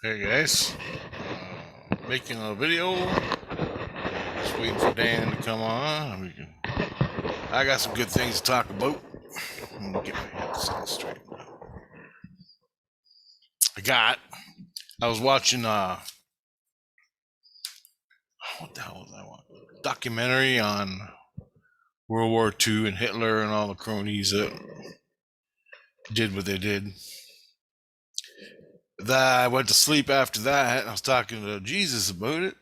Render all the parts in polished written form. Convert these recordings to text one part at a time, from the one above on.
Hey guys, making a video. Just waiting for Dan to come on. I got some good things to talk about. Let me get my head straight. I was watching what the hell was I watching? Documentary on World War II and Hitler and all the cronies that did what they did. I went to sleep after that, and I was talking to Jesus about it.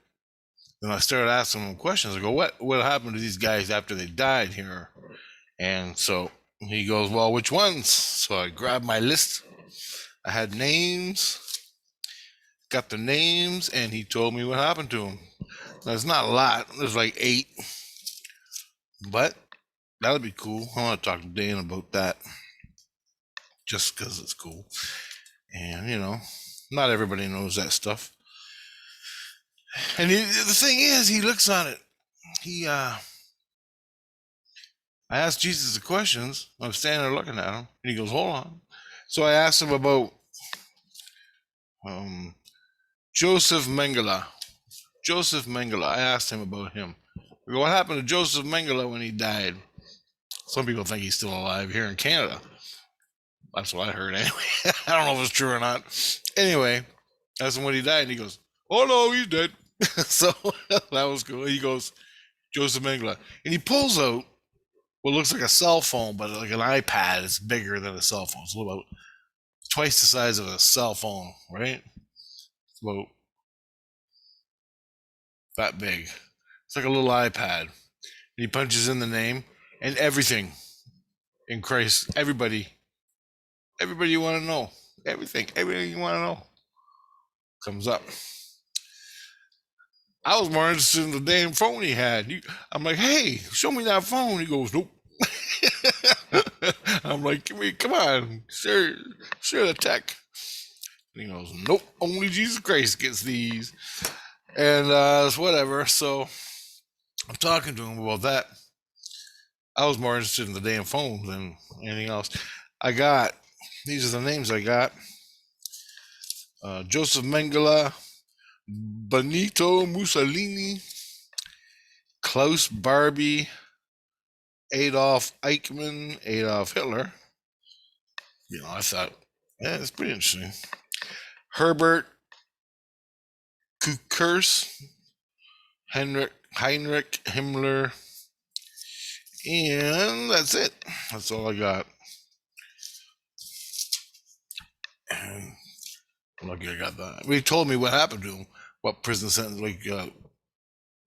And I started asking him questions. I go, what happened to these guys after they died here? And so he goes, well, which ones? So I grabbed my list. I had names, got the names, and he told me what happened to them. There's not a lot. There's like 8. But that'll be cool. I want to talk to Dan about that just because it's cool. And, not everybody knows that stuff. And the thing is, he looks on it. I asked Jesus the questions. I'm standing there looking at him, and he goes, hold on. So I asked him about Joseph Mengele. Joseph Mengele. I asked him about him. I go, what happened to Joseph Mengele when he died? Some people think he's still alive here in Canada. That's what I heard anyway. I don't know if it's true or not. Anyway, that's when he died, and he goes, oh no, he's dead. So that was cool. He goes, Joseph Mengele. And he pulls out what looks like a cell phone, but like an iPad. It's bigger than a cell phone. It's about twice the size of a cell phone, right? It's about that big. It's like a little iPad. And he punches in the name and everything in Christ. Everybody you want to know. Everything you want to know comes up. I was more interested in the damn phone he had. I'm like, hey, show me that phone. He goes, nope. I'm like, come on, share the tech. And he goes, nope, only Jesus Christ gets these. And it's whatever. So I'm talking to him about that. I was more interested in the damn phone than anything else. These are the names I got. Joseph Mengele, Benito Mussolini, Klaus Barbie, Adolf Eichmann, Adolf Hitler. I thought, yeah, it's pretty interesting. Herbert Kukurs, Heinrich Himmler, and that's it. That's all I got. And I'm lucky I got that. He told me what happened to him, what prison sentence,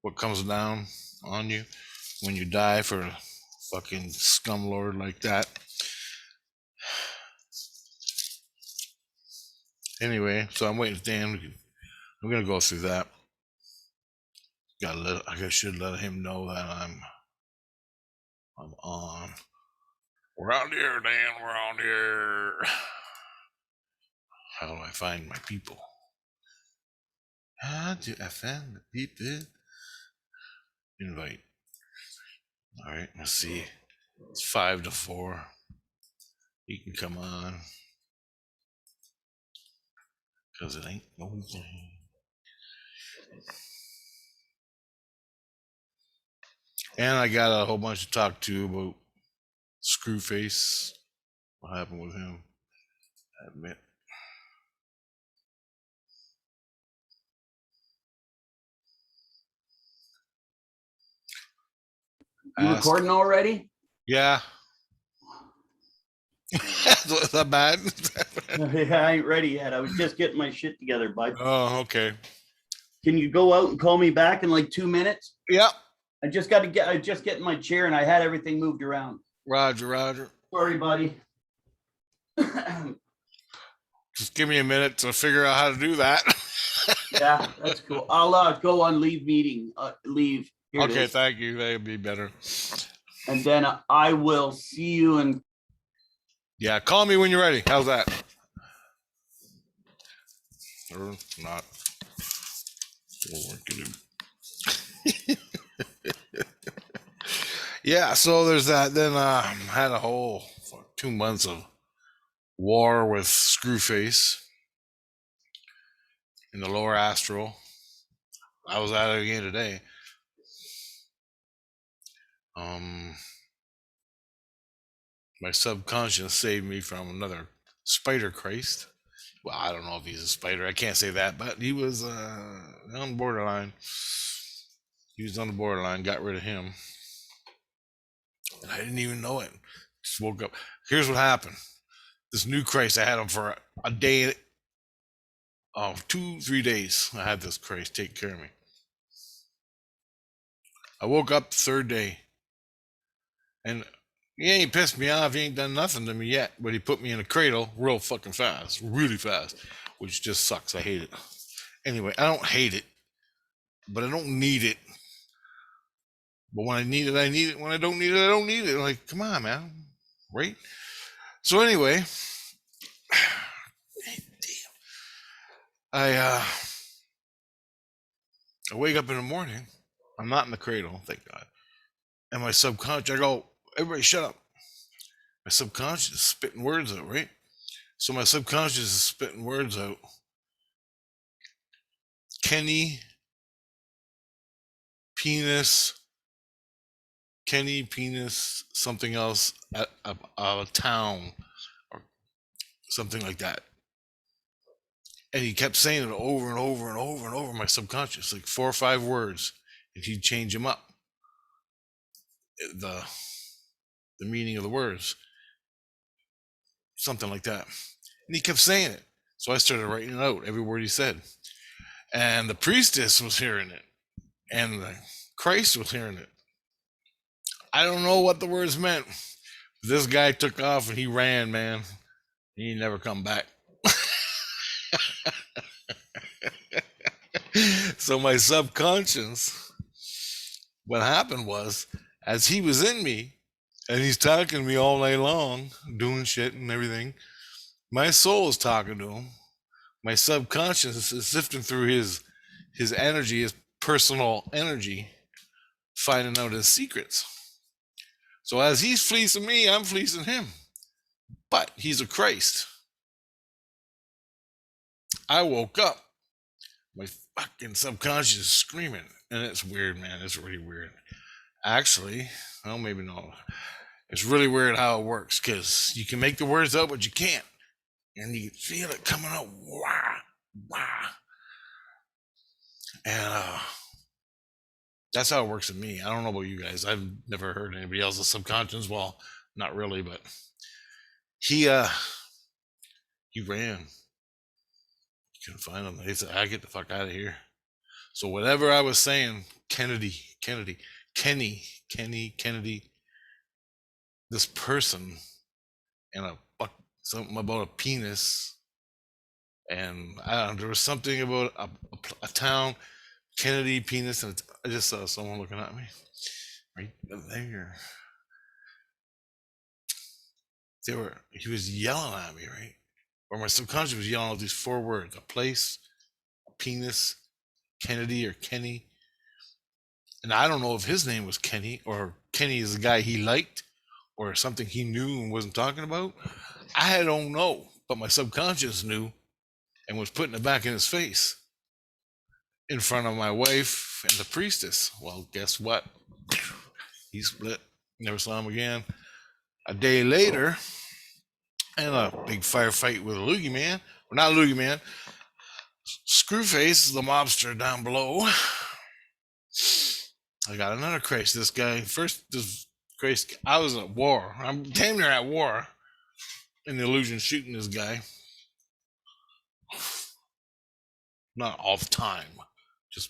what comes down on you when you die for a fucking scumlord like that. Anyway, so I'm waiting for Dan. I'm gonna go through that. I should let him know that I'm on. We're out here, Dan. We're out here. How do I find my people? How do I find the people? Invite. All right, let's see. It's 5 to 4. You can come on. Because it ain't no thing. And I got a whole bunch to talk to about Screwface. What happened with him? I admit. You recording already? Yeah. Is that bad? Yeah, I ain't ready yet. I was just getting my shit together, bud. Oh, okay. Can you go out and call me back in like 2 minutes? Yeah. I just get in my chair and I had everything moved around. Roger. Sorry, buddy. Just give me a minute to figure out how to do that. Yeah, that's cool. I'll go on leave meeting. Leave. Here okay, thank you. That'd be better. And then I will see you in. Yeah, call me when you're ready. How's that? Or not. Yeah, so there's that. Then had a whole 2 months of war with Screwface. in the lower astral. I was at it again today. My subconscious saved me from another spider Christ. Well, I don't know if he's a spider. I can't say that, but he was on the borderline. He was on the borderline. Got rid of him, and I didn't even know it. Just woke up. Here's what happened. This new Christ, I had him for a day. 2-3 days. I had this Christ take care of me. I woke up the third day, and he ain't pissed me off. He ain't done nothing to me yet, but he put me in a cradle real fucking fast, really fast, which just sucks. I hate it. Anyway, I don't hate it, but I don't need it. But when I need it, I need it. When I don't need it, I don't need it. Like, come on, man. Right? So anyway, I wake up in the morning. I'm not in the cradle, thank God. And my subconscious, I go, everybody shut up. My subconscious is spitting words out, right? So my subconscious is spitting words out. Kenny, penis, something else, a town, or something like that. And he kept saying it over and over and over and over, my subconscious, like 4 or 5 words, and he'd change them up. The meaning of the words, something like that. And he kept saying it. So I started writing it out, every word he said. And the priestess was hearing it. And the Christ was hearing it. I don't know what the words meant. This guy took off and he ran, man. He never come back. So my subconscious, what happened was, as he was in me, and he's talking to me all night long, doing shit and everything, my soul is talking to him. My subconscious is sifting through his energy, his personal energy, finding out his secrets. So as he's fleecing me, I'm fleecing him. But he's a Christ. I woke up. My fucking subconscious is screaming. And it's weird, man. It's really weird. Actually, well, maybe not. It's really weird how it works, because you can make the words out, but you can't. And you feel it coming out. Wah, wah. And that's how it works with me. I don't know about you guys. I've never heard anybody else's subconscious. Well, not really, but he ran. Couldn't find him. He said, I get the fuck out of here. So whatever I was saying, Kennedy, this person, and something about a penis, and there was something about a town, Kennedy, penis, and I just saw someone looking at me right there. He was yelling at me, right? Or my subconscious was yelling out these 4 words: a place, a penis, Kennedy or Kenny. And I don't know if his name was Kenny, or Kenny is the guy he liked, or something he knew and wasn't talking about. I don't know, but my subconscious knew and was putting it back in his face in front of my wife and the priestess. Well, guess what? He split. Never saw him again. A day later, and a big firefight with a loogie man. Well, not a loogie man. Screwface, the mobster down below. I got another Christ. This guy, first, this Christ, I was at war. I'm damn near at war in the illusion shooting this guy. Not all the time. Just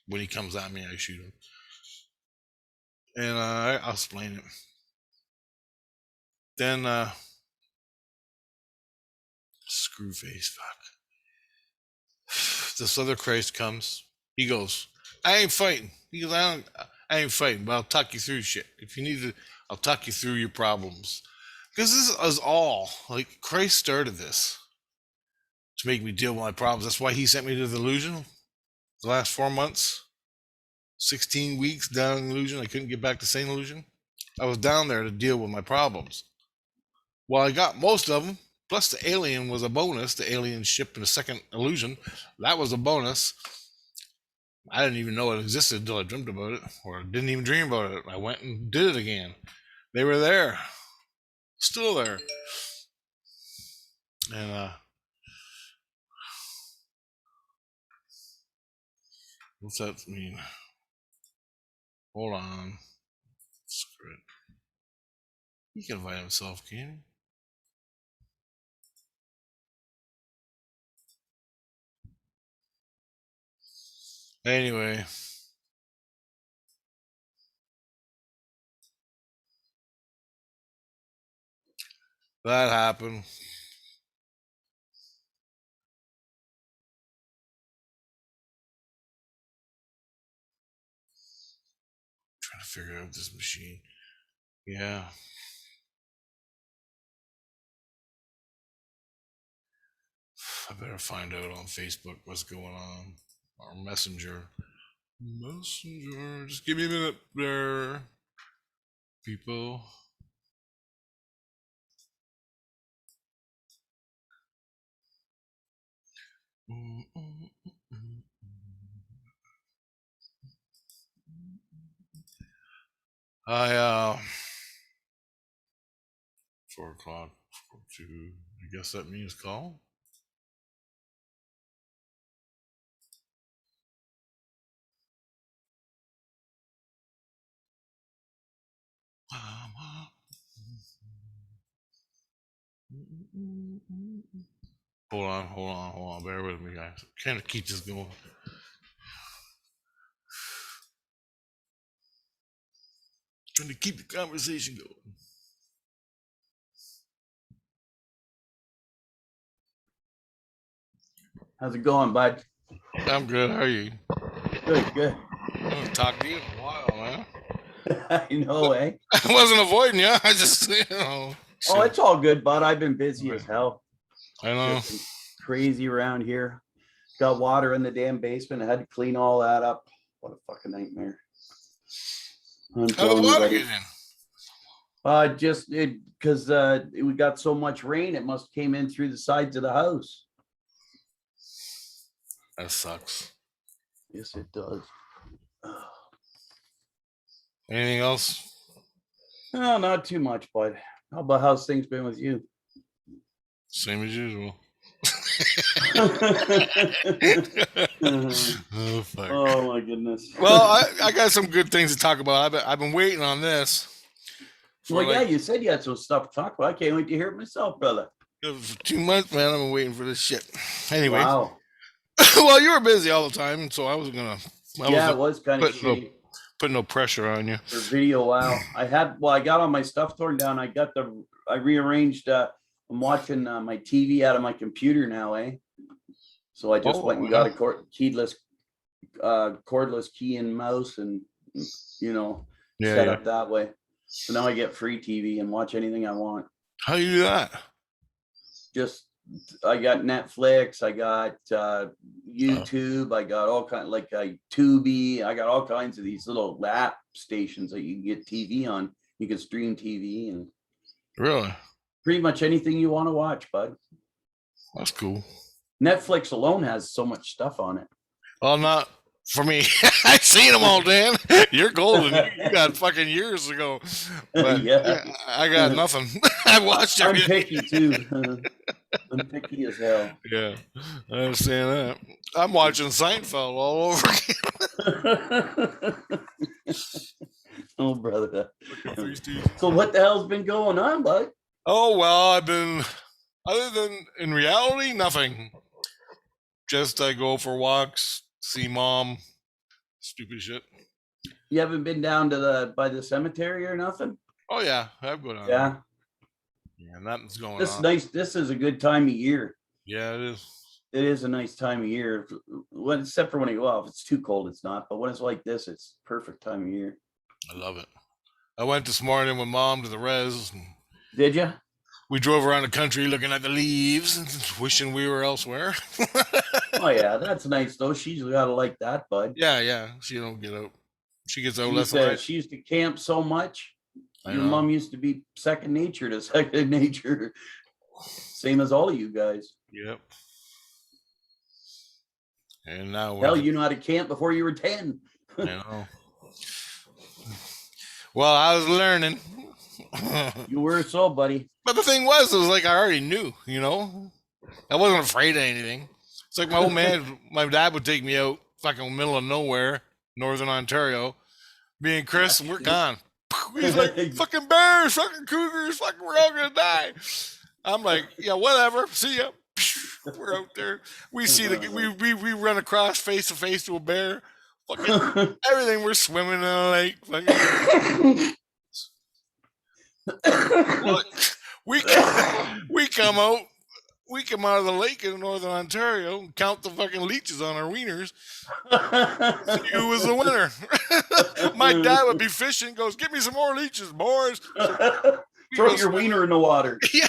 when he comes at me, I shoot him. And I'll explain it. Then, Screwface, fuck. This other Christ comes. He goes, I ain't fighting. He goes, I ain't fighting, but I'll talk you through shit. If you need to, I'll talk you through your problems. Because this is all, like, Christ started this to make me deal with my problems. That's why he sent me to the illusion the last 4 months. 16 weeks down in illusion. I couldn't get back to sane illusion. I was down there to deal with my problems. Well, I got most of them. Plus, the alien was a bonus. The alien ship in the second illusion, that was a bonus. I didn't even know it existed until I dreamt about it, or didn't even dream about it. I went and did it again. They were there, still there, and what's that mean? Hold on. Screw it. He can invite himself, can he? Anyway. That happened. Trying to figure out this machine. Yeah. I better find out on Facebook what's going on. Or Messenger. Messenger. Just give me a minute there, people. I 4 o'clock, 2. I guess that means call. Hold on. Bear with me, guys. Trying to keep this going. Trying to keep the conversation going. How's it going, bud? I'm good. How are you? Good. I haven't talked to you in a while, man. I know, eh? I wasn't avoiding you. I just, Oh, it's all good, bud. I've been busy as hell. I know. Crazy around here. Got water in the damn basement. I had to clean all that up. What a fucking nightmare. How the water get in? Just because we got so much rain, it must came in through the sides of the house. That sucks. Yes, it does. Anything else? No, not too much, bud. How about how's things been with you? Same as usual. Oh fuck. Oh my goodness. Well, I got some good things to talk about. I've been waiting on this. Well, yeah, you said you had some stuff to talk about. I can't wait to hear it myself, brother. For 2 months, man. I've been waiting for this shit. Anyway. Wow. Well, you were busy all the time, so I wasn't gonna. It was kind of shitty. Put no pressure on you. For video, wow. I got all my stuff torn down. I rearranged. I'm watching my TV out of my computer now, eh? So I just went and got a cordless key and mouse, and set up that way. So now I get free TV and watch anything I want. How do you do that? Just I got Netflix, I got YouTube, I got all kinds like Tubi. I got all kinds of these little app stations that you can get TV on. You can stream TV and really pretty much anything you want to watch, bud. That's cool. Netflix alone has so much stuff on it. Well, not for me. I've seen them all, Dan. You're golden. You got fucking years ago. But yeah, I got nothing. I watched everything. I'm picky too. I'm picky as hell. Yeah, I understand that. I'm watching Seinfeld all over again. Oh, brother. So what the hell's been going on, bud? Oh, well, I've been, other than in reality, nothing. Just I go for walks, see mom, stupid shit. You haven't been down to by the cemetery or nothing? Oh yeah, I've gone down. Yeah. Yeah, nothing's going on. This is nice. This is a good time of year. Yeah, it is. It is a nice time of year. Except for when you go off, it's too cold. It's not. But when it's like this, it's perfect time of year. I love it. I went this morning with mom to the res. Did you? We drove around the country looking at the leaves and wishing we were elsewhere. Oh yeah, that's nice though. She's gotta like that, bud. Yeah. She don't get out. She gets out less than right. She used to camp so much. Your mom used to be second nature to second nature. Same as all of you guys. Yep. And now Hell, you know how to camp before you were 10. I know. Well, I was learning. You were so, buddy. But the thing was, it was like I already knew, you know? I wasn't afraid of anything. It's like my old man, my dad would take me out, fucking middle of nowhere, northern Ontario. Me and Chris, we're gone. He's like, fucking bears, fucking cougars, fucking, we're all gonna die. I'm like, yeah, whatever. See ya. We're out there. We see we run across face to face to a bear. Fucking everything. We're swimming in a lake. Fucking, look, we come out. We come out of the lake in northern Ontario and count the fucking leeches on our wieners. See who was the winner. My dad would be fishing, goes, "Give me some more leeches, boys." Throw your wiener in the water. Yeah,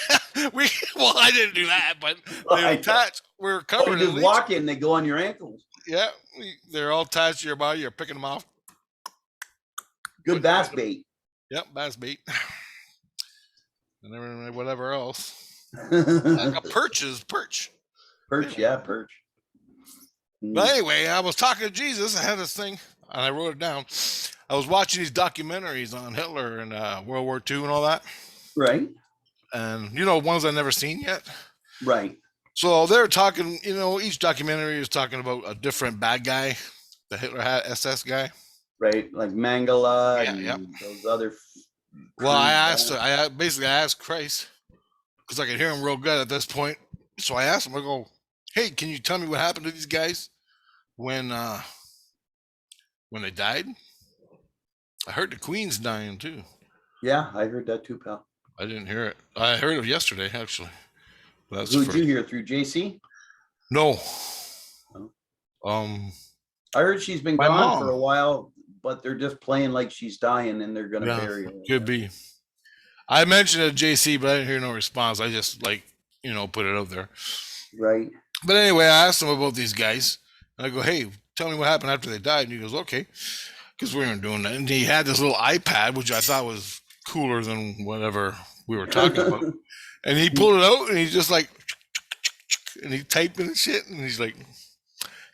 well, I didn't do that, but they attached. We were covered. You just walk in, they go on your ankles. Yeah, they're all attached to your body. You're picking them off. Good bass bait. Yep, bass bait. And whatever else. Like a perch. Perch, yeah, perch. But anyway, I was talking to Jesus. I had this thing, and I wrote it down. I was watching these documentaries on Hitler and World War II and all that. Right. And, you know, ones I've never seen yet. Right. So they're talking, you know, each documentary is talking about a different bad guy. The Hitler had SS guy. Right. Like Mangala and those other. Well, I asked Christ, because I could hear him real good at this point. So I asked him, I go, hey, can you tell me what happened to these guys when they died? I heard the Queen's dying too. Yeah, I heard that too, pal. I didn't hear it. I heard it yesterday, actually. Who did you hear, through JC? No. I heard she's been gone for a while, but they're just playing like she's dying and they're going to bury her. Could be. I mentioned it to JC, but I didn't hear no response. I just, like, you know, put it out there. Right. But anyway, I asked him about these guys. And I go, hey, tell me what happened after they died. And he goes, okay. Because we weren't doing that. And he had this little iPad, which I thought was cooler than whatever we were talking about. And he pulled it out and he's just like, and he's typing and shit. And he's like,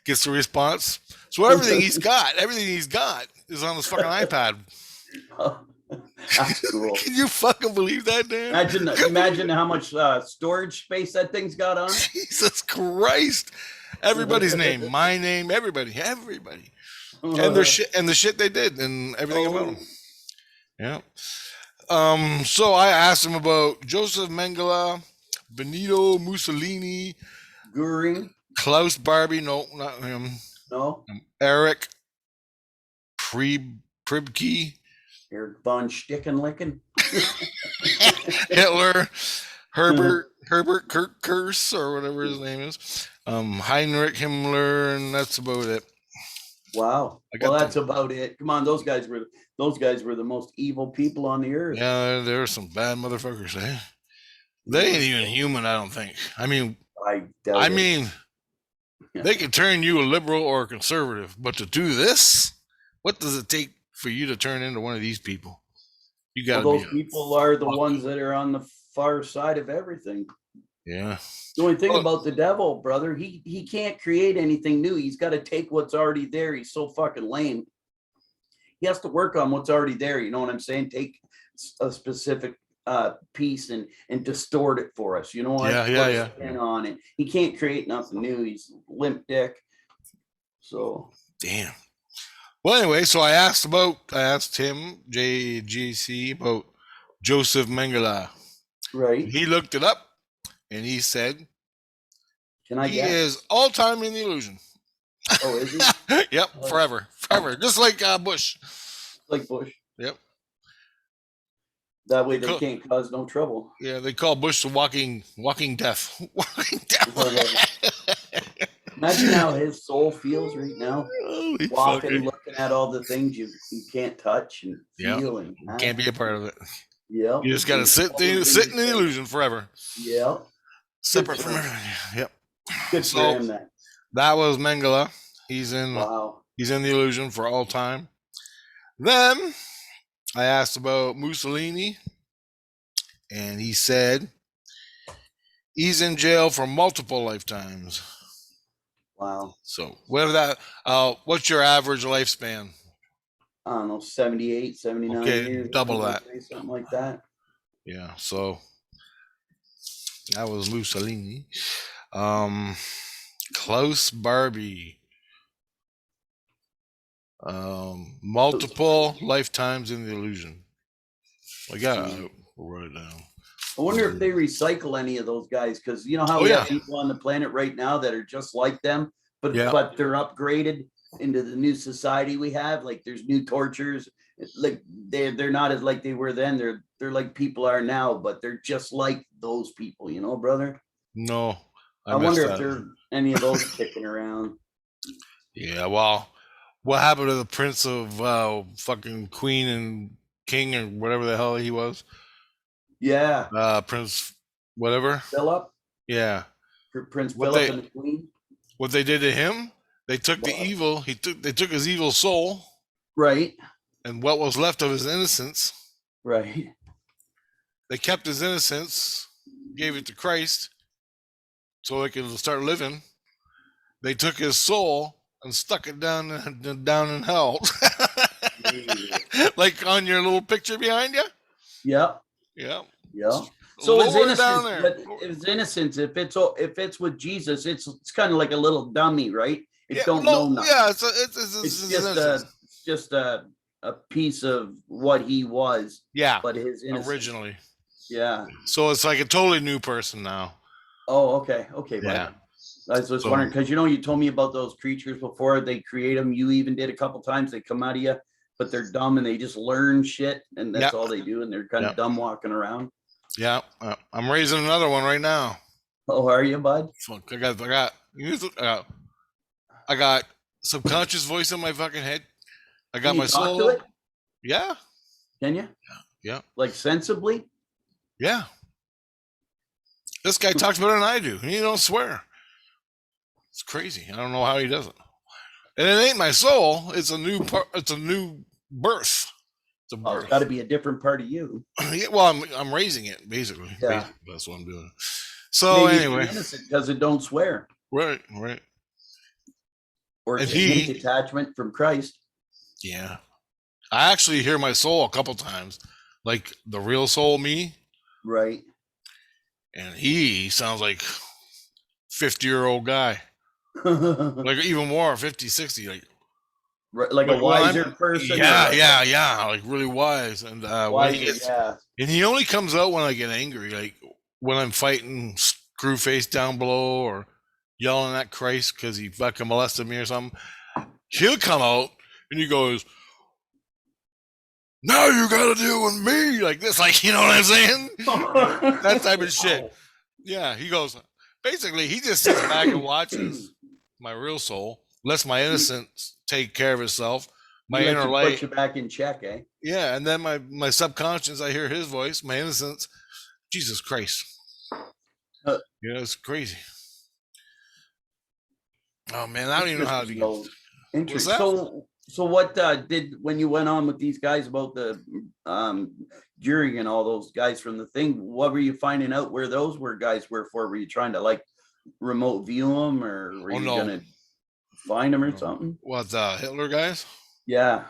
gets the response. So everything he's got is on this fucking iPad. That's cool. Can you fucking believe that, Dan? Imagine how much storage space that thing's got on. Jesus Christ. Everybody's name, my name, everybody. And their shit and the shit they did and everything about them. Yeah. So I asked him about Joseph Mengele, Benito Mussolini, Goering, Klaus Barbie, no, not him. No. Eric Pribke. Eric von Stickenlicken. Hitler, Herbert Kurz or whatever his name is. Heinrich Himmler, and that's about it. Wow. Well, that's about it. Come on, those guys were the most evil people on the earth. Yeah, there were some bad motherfuckers, eh? They ain't even human, I don't think. I mean, they can turn you a liberal or a conservative, but to do this, what does it take for you to turn into one of these people? You got those people are the ones that are on the far side of everything. Yeah. The only thing about the devil, brother, he can't create anything new. He's got to take what's already there. He's so fucking lame. He has to work on what's already there. You know what I'm saying? Take a specific piece and distort it for us. You know what? Yeah. On it. He can't create nothing new. He's limp dick. So damn. Well, anyway, so I asked him, JGC, about Joseph Mengele. Right. He looked it up and he said, can I guess? He is all time in the illusion. Oh, is he? Yep, forever. Just like Bush. Like Bush. Yep. That way they can't cause no trouble. Yeah, they call Bush the walking death. Walking death. Imagine how his soul feels right now. Holy walking, looking at all the things you can't touch and feel. And can't be a part of it. Yeah. You just got to sit in the illusion forever. Yeah. Separate from everything. Yep. Good for him, that was Mengele. He's in the illusion for all time. Then I asked about Mussolini, and he said He's in jail for multiple lifetimes. Wow. So whatever that, what's your average lifespan? I don't know, 78, 79 Okay, years, I double would that. say something like that. Yeah, so that was Mussolini. Klaus Barbie. Multiple lifetimes in the illusion. I gotta write it down. I wonder if they recycle any of those guys, because you know how Oh we yeah, have people on the planet right now that are just like them, yeah. but they're upgraded into the new society we have. Like there's new tortures. Like they're not as like they were then. They're like people are now, but they're just like those people, you know, brother. No, I missed wonder if that. there are any of those kicking around. Yeah, well, what happened to the prince of fucking queen and king or whatever the hell he was? Yeah, Prince, whatever. Philip, Yeah, Prince what Philip they and the Queen. what they did to him? They took the Well, evil. They took his evil soul right, and what was left of his innocence. right. They kept his innocence, gave it to Christ, so they could start living. They took his soul and stuck it down in hell, like on your little picture behind you. Yep. Yeah, Yeah. So his lower down innocence, there. but his innocence, if it's with Jesus, it's kind of like a little dummy, right? It Yeah, don't know no, nothing. yeah, It's it's just innocence. a piece of what he was, Yeah, but his innocence. originally. Yeah. So it's like a totally new person now. Oh, okay. Okay, bud. Yeah. I was just So wondering because you told me about those creatures before. They create them. You even did a couple times. They come out of you, but they're dumb and they just learn shit, and that's yeah, all they do. And they're kind yeah, of dumb walking around. yeah. I'm raising another one right now. Oh, are you, bud? Fuck, I got subconscious voice in my fucking head. I got Can you my talk to soul. it? Yeah, Can you? yeah, Like sensibly? yeah. This guy talks better than I do. He don't swear. It's crazy. I don't know how he does it. And it ain't my soul. It's a new part. It's a new birth. It's a Oh, it's birth. got to be a different part of you. Yeah, well, I'm raising it basically. Yeah. Basically, that's what I'm doing. So Maybe anyway, it's innocent because it don't swear, right. or And it's a detachment from Christ. yeah, I actually hear my soul a couple times, like the real soul me, Right. and he sounds like 50-year-old guy, Like like even more 50, 60, like a wiser person. yeah, like really wise. And when he Wiser, gets, yeah. and he only comes out when I get angry, like when I'm fighting Screwface down below or yelling at Christ because he fucking molested me or something. He'll come out and he goes, "Now you got to deal with me," like this, like you know what I'm saying? That type of shit. Yeah, he goes. Basically, he just sits back and watches my real soul, lets my innocence take care of itself. My He lets inner you light, put you back in check, eh? yeah, and then my subconscious, I hear his voice, my innocence. Jesus Christ, Uh, yeah, it's crazy. Oh man, I don't even know how to begin. Interesting. Interesting. that? So what did when you went on with these guys about the jury and all those guys from the thing? What were you finding out where those guys were for? Were you trying to like remote view them, or were Oh you no, gonna find them or something? what Hitler guys? Yeah.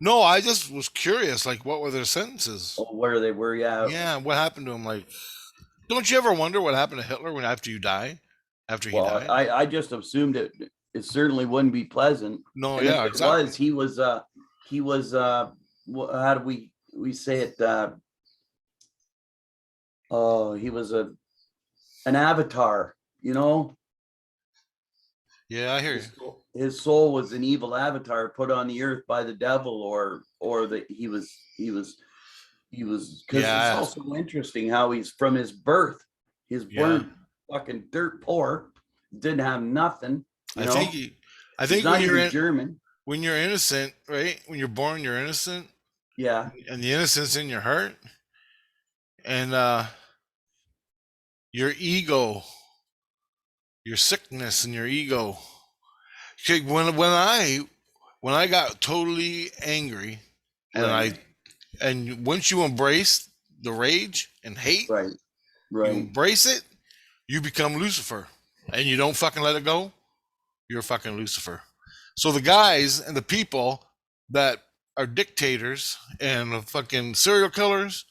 No, I just was curious, like what were their sentences? Oh, where they were, yeah. Yeah, what happened to him? Like, don't you ever wonder what happened to Hitler when after you die? After he Well, died? I just assumed it certainly wouldn't be pleasant. No, And yeah, if it exactly. was, he was how do we say it? Oh, he was an avatar, you know. Yeah, I hear you. His soul was an evil avatar put on the earth by the devil, or that he was because Yeah. it's also interesting how he's from his birth. He's born fucking dirt poor, didn't have nothing. I think He's not even German. when you're innocent, right? When you're born, you're innocent, Yeah. and the innocence in your heart, and your ego, your sickness, and your ego. Okay, when I got totally angry, Right. and once you embrace the rage and hate, Right. you embrace it, you become Lucifer, and you don't fucking let it go, you're fucking Lucifer. So the guys and the people that are dictators and fucking serial killers,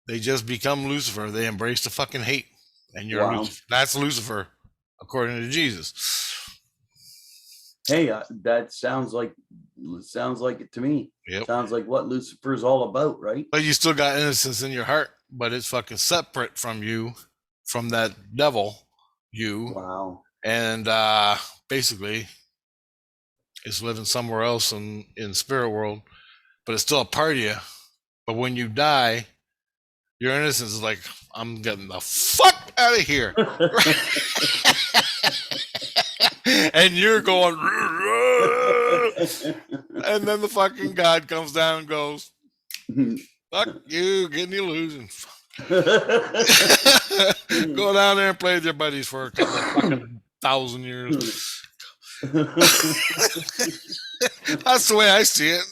they just become Lucifer. They embrace the fucking hate, and you're Wow. Lucifer. That's Lucifer, according to Jesus. Hey, that sounds like it to me. Yep. Sounds like what Lucifer's all about, right? But you still got innocence in your heart, but it's fucking separate from you, from that devil, you. Wow. And basically, it's living somewhere else in spirit world, but it's still a part of you. But when you die, your innocence is like, I'm getting the fuck out of here. And you're going, and then the fucking God comes down and goes, fuck you, get in the illusion. Go down there and play with your buddies for a couple of fucking 1,000 years. That's the way I see it.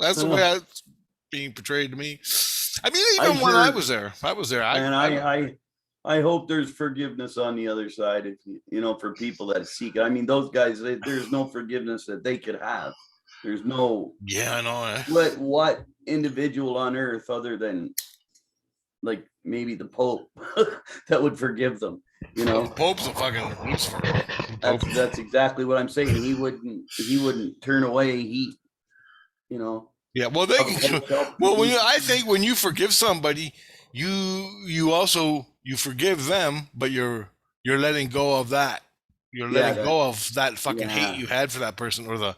That's the way it's being portrayed to me. I mean, even when I was there. I hope there's forgiveness on the other side, if you know, for people that seek it. I mean, those guys, there's no forgiveness that they could have. There's no. Yeah, I know. What individual on earth, other than like maybe the Pope, that would forgive them? You know, the Pope's a fucking Lucifer. That's exactly what I'm saying. He wouldn't turn away. He, you know. Yeah, well, I think when you forgive somebody, you also forgive them, but you're letting go of that. You're letting go of that fucking hate you had for that person, or the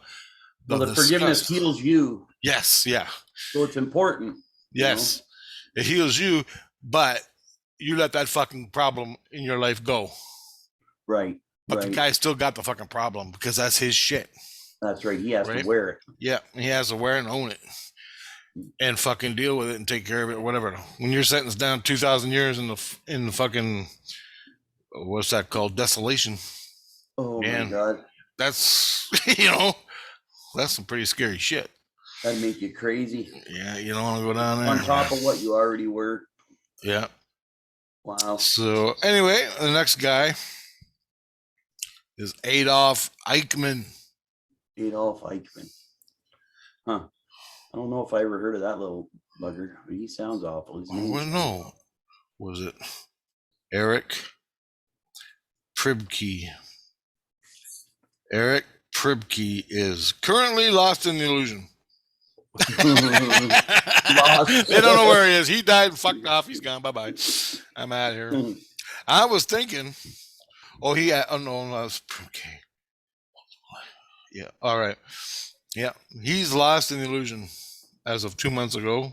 forgiveness heals you. Yes, yeah. So it's important. Yes, it heals you, but you let that fucking problem in your life go. Right. But the guy still got the fucking problem because that's his shit. That's right. He has to wear it. Yeah, he has to wear it and own it, and fucking deal with it and take care of it or whatever. When you're sentenced down 2,000 years in the fucking, what's that called, desolation? Oh my God, that's that's some pretty scary shit. That'd make you crazy. Yeah, you don't want to go down there on top of what you already were. Yeah. Wow. So anyway, the next guy is Adolf Eichmann. Adolf Eichmann. Huh. I don't know if I ever heard of that little bugger, but he sounds awful. His name. Well, no. Was it Eric Pribke? Eric Pribke is currently lost in the illusion. They don't know where he is. He died and fucked off. He's gone. Bye-bye. I'm out of here. I was thinking, no, that's Pribke. Yeah. All right. Yeah. He's lost in the illusion as of 2 months ago.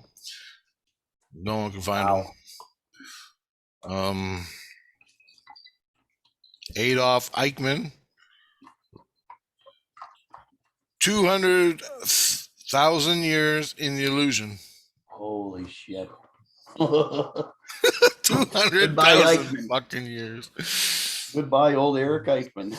No one can find him. Adolf Eichmann. 200,000 years in the illusion. Holy shit. 200,000 fucking years. Goodbye, old Eric Eichmann.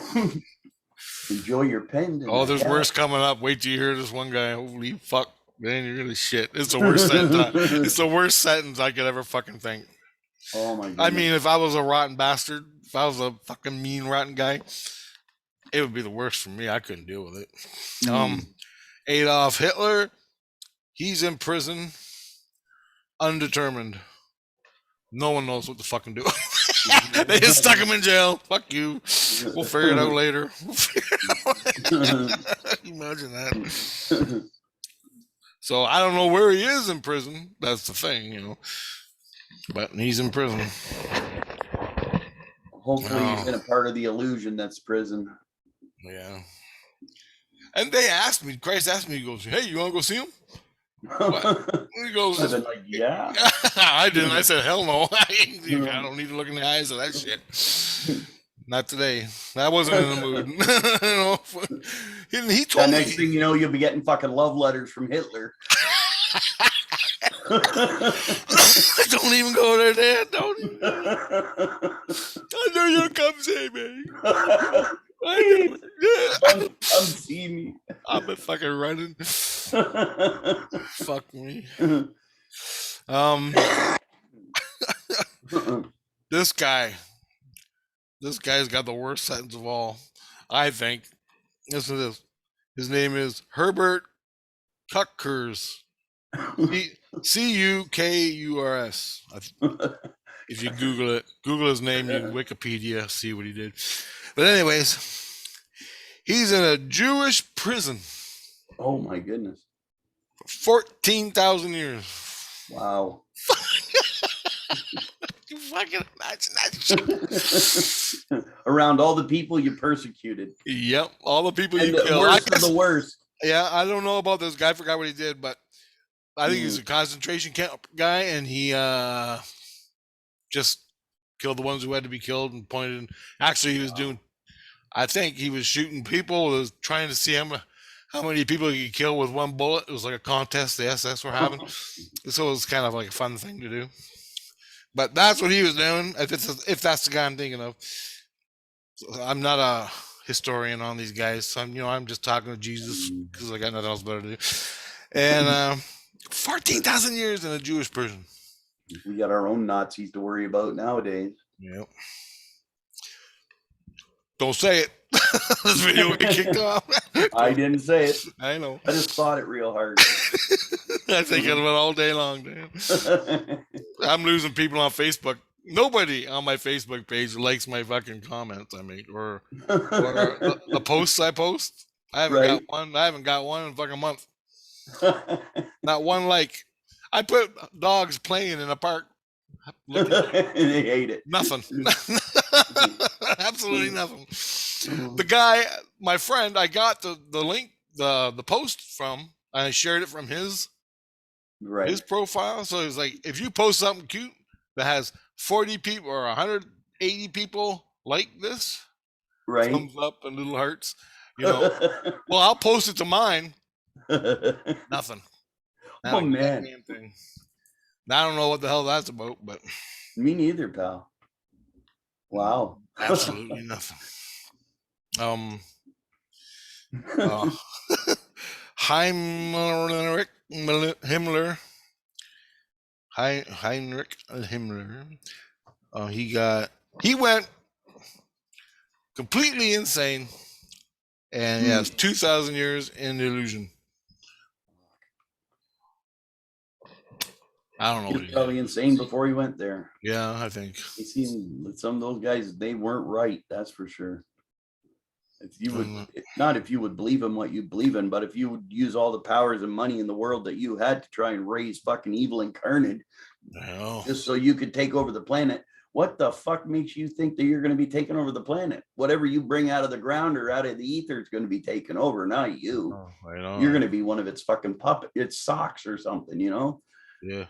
Enjoy your pen. Oh, there's worse coming up. Wait till you hear this one guy. Holy fuck, man, you're gonna shit. It's the worst sentence. It's the worst sentence I could ever fucking think. Oh my God. I mean, if I was a rotten bastard, if I was a fucking mean rotten guy, it would be the worst for me. I couldn't deal with it. Adolf Hitler, he's in prison, undetermined. No one knows what to fucking do. They just stuck him in jail. Fuck you. We'll figure it out later. Imagine that. So I don't know where he is in prison. That's the thing, But he's in prison. Hopefully he's in a part of the illusion that's prison. Yeah. And Christ asked me, he goes, hey, you want to go see him? What? He goes, like, yeah. I didn't. I said, hell no. I don't need to look in the eyes of that shit. Not today. I wasn't in the mood. He told me. Next thing you know, you'll be getting fucking love letters from Hitler. Don't even go there, Dad. Don't even. I know you'll come see me. Come see me. I've been fucking running. Fuck me. This guy, This guy's got the worst sentence of all, I think. Listen to this. His name is Herbert Cuckers. Cukurs. If you Google it, Google his name, you can Wikipedia, see what he did. But anyways, he's in a Jewish prison. Oh my goodness. 14,000 years. Wow. You fucking imagine that shit. Around all the people you persecuted. Yep, all the people And you the killed. worst of the worst. Yeah, I don't know about this guy. I forgot what he did, but I think he's a concentration camp guy, and he just killed the ones who had to be killed and pointed. Actually, he was doing. I think he was shooting people. Was trying to see how many people he could kill with one bullet. It was like a contest the SS were having, so it was kind of like a fun thing to do. But that's what he was doing. If that's the guy I'm thinking of. So I'm not a historian on these guys. So I'm just talking to Jesus because I got nothing else better to do. And 14,000 years in a Jewish prison. We got our own Nazis to worry about nowadays. Yep. Don't say it. This video will be kicked off. I didn't say it. I know. I just thought it real hard. I think of it all day long, damn. I'm losing people on Facebook. Nobody on my Facebook page likes my fucking comments I make or the posts I post. I haven't got one. I haven't got one in a fucking month. Not one like. I put dogs playing in a park. And they hate it. Nothing. Absolutely nothing. The guy, my friend, I got the link, the post from. I shared it from his profile. So it's like, if you post something cute that has 40 people or 180 people like this, thumbs up and little hearts, well, I'll post it to mine. Nothing. Oh man. Thing. I don't know what the hell that's about, but me neither, pal. Wow. Absolutely nothing. Heinrich Himmler. He went completely insane, and he has 2,000 years in illusion. I don't know. He was probably insane before he went there. Yeah, I think. He seemed some of those guys, they weren't right. That's for sure. If you would not if you would believe in what you believe in, but if you would use all the powers and money in the world that you had to try and raise fucking evil incarnate, just so you could take over the planet, what the fuck makes you think that you're going to be taking over the planet? Whatever you bring out of the ground or out of the ether is going to be taken over, not you. You're going to be one of its fucking its socks or something, Yeah.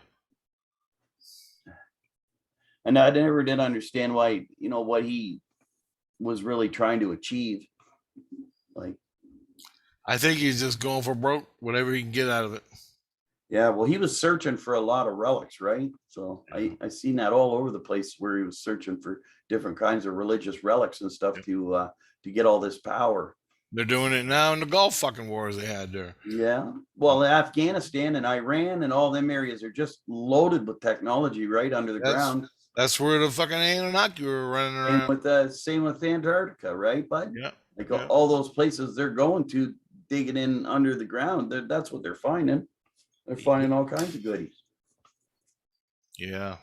And I never did understand why, what he was really trying to achieve. Like, I think he's just going for broke, whatever he can get out of it. Yeah, well, he was searching for a lot of relics, right? So I seen that all over the place where he was searching for different kinds of religious relics and stuff to get all this power. They're doing it now in the Gulf fucking wars they had there. Yeah. Well, Afghanistan and Iran and all them areas are just loaded with technology right under the ground. That's where the fucking Anunnaki were running around. And with same with Antarctica, right, bud? Yeah. Like all those places they're going to, digging in under the ground. That's what they're finding. They're finding all kinds of goodies. Yeah.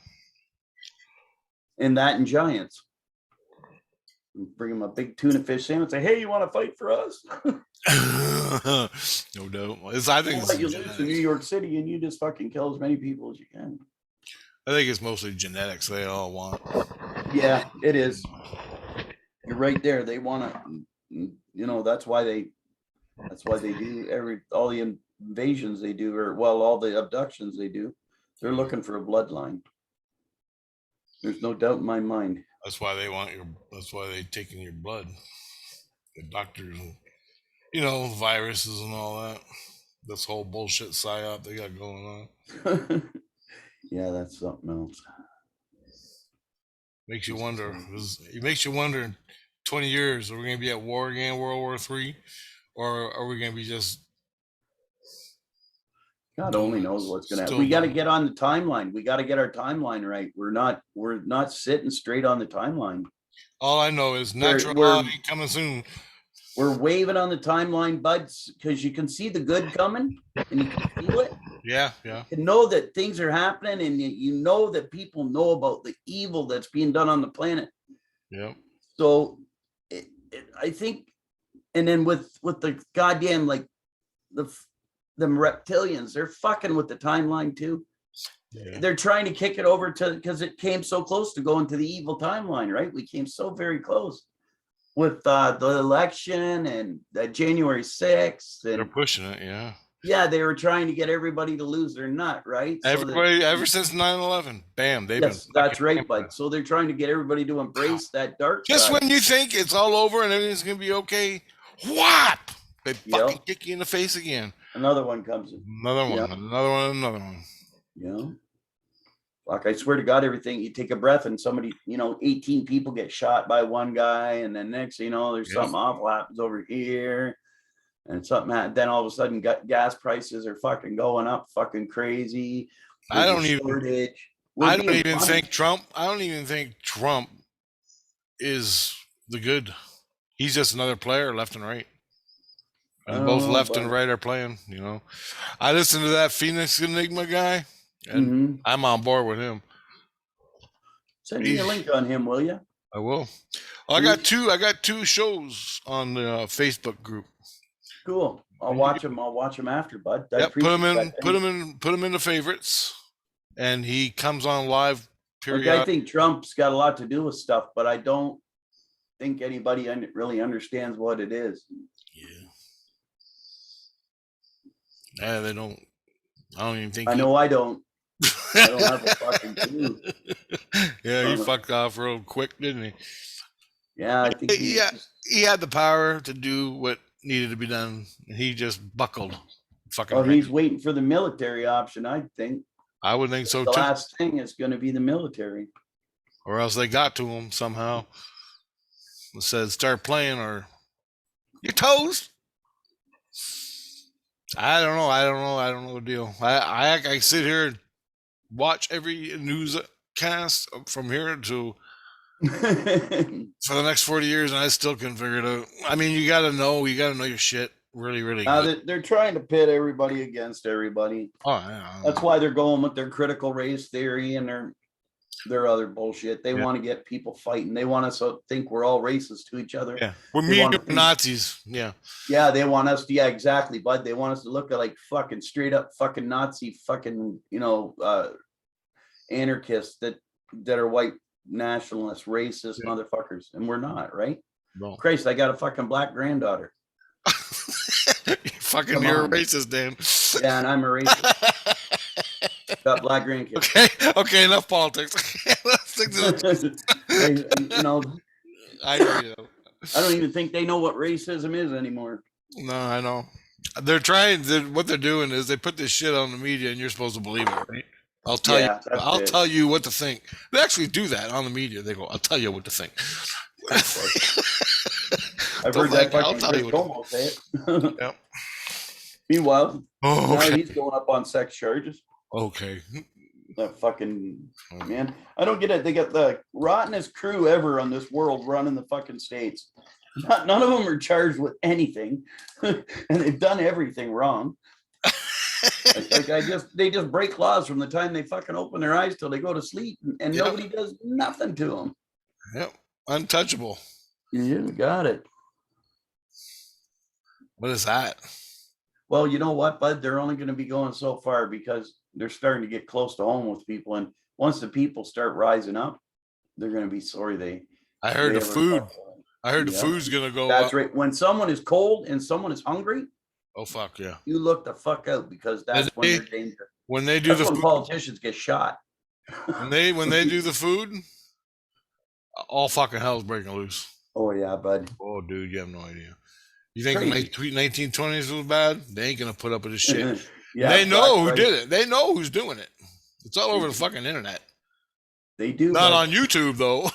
And that and giants. Bring them a big tuna fish sandwich. Say, hey, you want to fight for us? No doubt. I think it's you live in New York City and you just fucking kill as many people as you can. I think it's mostly genetics they all want. Yeah, it is. You're right there. They want to, that's why they do all the invasions they do, or all the abductions they do. They're looking for a bloodline. There's no doubt in my mind. That's why they want that's why they taking your blood. The doctors and, viruses and all that. This whole bullshit psyop they got going on. Yeah, that's something else. Makes you wonder. It makes you wonder in 20 years, are we going to be at war again, World War III? Or are we going to be just... God only knows what's going to happen. We got to get on the timeline. We got to get our timeline right. We're not sitting straight on the timeline. All I know is We're natural we're coming soon. we're waving on the timeline, buds, because you can see the good coming and you can feel it. Yeah, yeah. You know that things are happening, and you know that people know about the evil that's being done on the planet. Yep. So I think, and then with the goddamn like them reptilians, they're fucking with the timeline too. Yeah. They're trying to kick it over to, because it came so close to going to the evil timeline, right? We came so very close with the election and January 6th, They're and pushing it, yeah. yeah, they were trying to get everybody to lose their nut, right? So that, Everybody, ever since 9/11, bam, they've yes, been that's right, fucking. bud. So they're trying to get everybody to embrace that dark Just side. when you think it's all over and everything's gonna be okay, whap! They fucking Yep. kick you in the face again. Another one comes in. Another one, Yep. another one, another one. You know, like I swear to God, everything, you take a breath and somebody, 18 people get shot by one guy, and then next, there's Yep. something awful happens over here, and something then all of a sudden gas prices are fucking going up, fucking crazy. I There's don't a even. shortage. I don't even think Trump. I don't even think Trump is the good. He's just another player, left and right. And both left and right are playing. I listened to that Phoenix Enigma guy, and I'm on board with him. Send me a link on him, will you? I will. I got two shows on the Facebook group. Cool. I'll watch them. I'll watch them after, bud. Yep. Put them in the favorites, and he comes on live. Like, I think Trump's got a lot to do with stuff, but I don't think anybody really understands what it is. Yeah, they don't. I don't even think. I know I don't. I don't have a fucking clue. Yeah, he fucked off real quick, didn't he? Yeah, I think he had the power to do what needed to be done. He just buckled. Fucking. Well, he's waiting for the military option, I think. I would think so too. The last thing is going to be the military, or else they got to him somehow. It said start playing or you're toast. I don't know the deal. I sit here and watch every newscast from here to for the next 40 years, and I still couldn't figure it out. I mean, you got to know your shit really, really good. They're trying to pit everybody against everybody. Oh, yeah. That's why they're going with their critical race theory and their other bullshit. They want to get people fighting. They want us to think we're all racist to each other. Yeah, we're mean Nazis. Yeah. Yeah, they want us to. Yeah, exactly, bud. They want us to look like fucking straight up fucking Nazi fucking anarchists that are white nationalists, racist motherfuckers, and we're not, right? No. Christ, I got a fucking black granddaughter. You're a racist, Dan. Yeah, and I'm a racist. Got black grandkids. Okay, enough politics. Let's stick to I don't even think they know what racism is anymore. No, I know. They're trying. What they're doing is they put this shit on the media, and you're supposed to believe it, right? I'll tell you what to think. They actually do that on the media. They go, "I'll tell you what to think." I've heard that. I'll tell you what to think. Yep. Meanwhile, now he's going up on sex charges. Okay. That fucking man. I don't get it. They got the rottenest crew ever on this world running the fucking states. None of them are charged with anything, and they've done everything wrong. They just break laws from the time they fucking open their eyes till they go to sleep, and nobody does nothing to them. Yep, untouchable. You got it. What is that? Well, you know what, bud? They're only going to be going so far because they're starting to get close to home with people, and once the people start rising up, they're going to be sorry I heard the food. I heard the food's going to go up. That's right. When someone is cold and someone is hungry, oh fuck yeah! You look the fuck out, because that's when they're dangerous. When they do when politicians get shot. when they do the food, all fucking hell's breaking loose. Oh yeah, bud. Oh dude, you have no idea. You think the 1920s was bad? They ain't gonna put up with this shit. They know who did it. They know who's doing it. It's all over the fucking internet. They do. Not on YouTube though,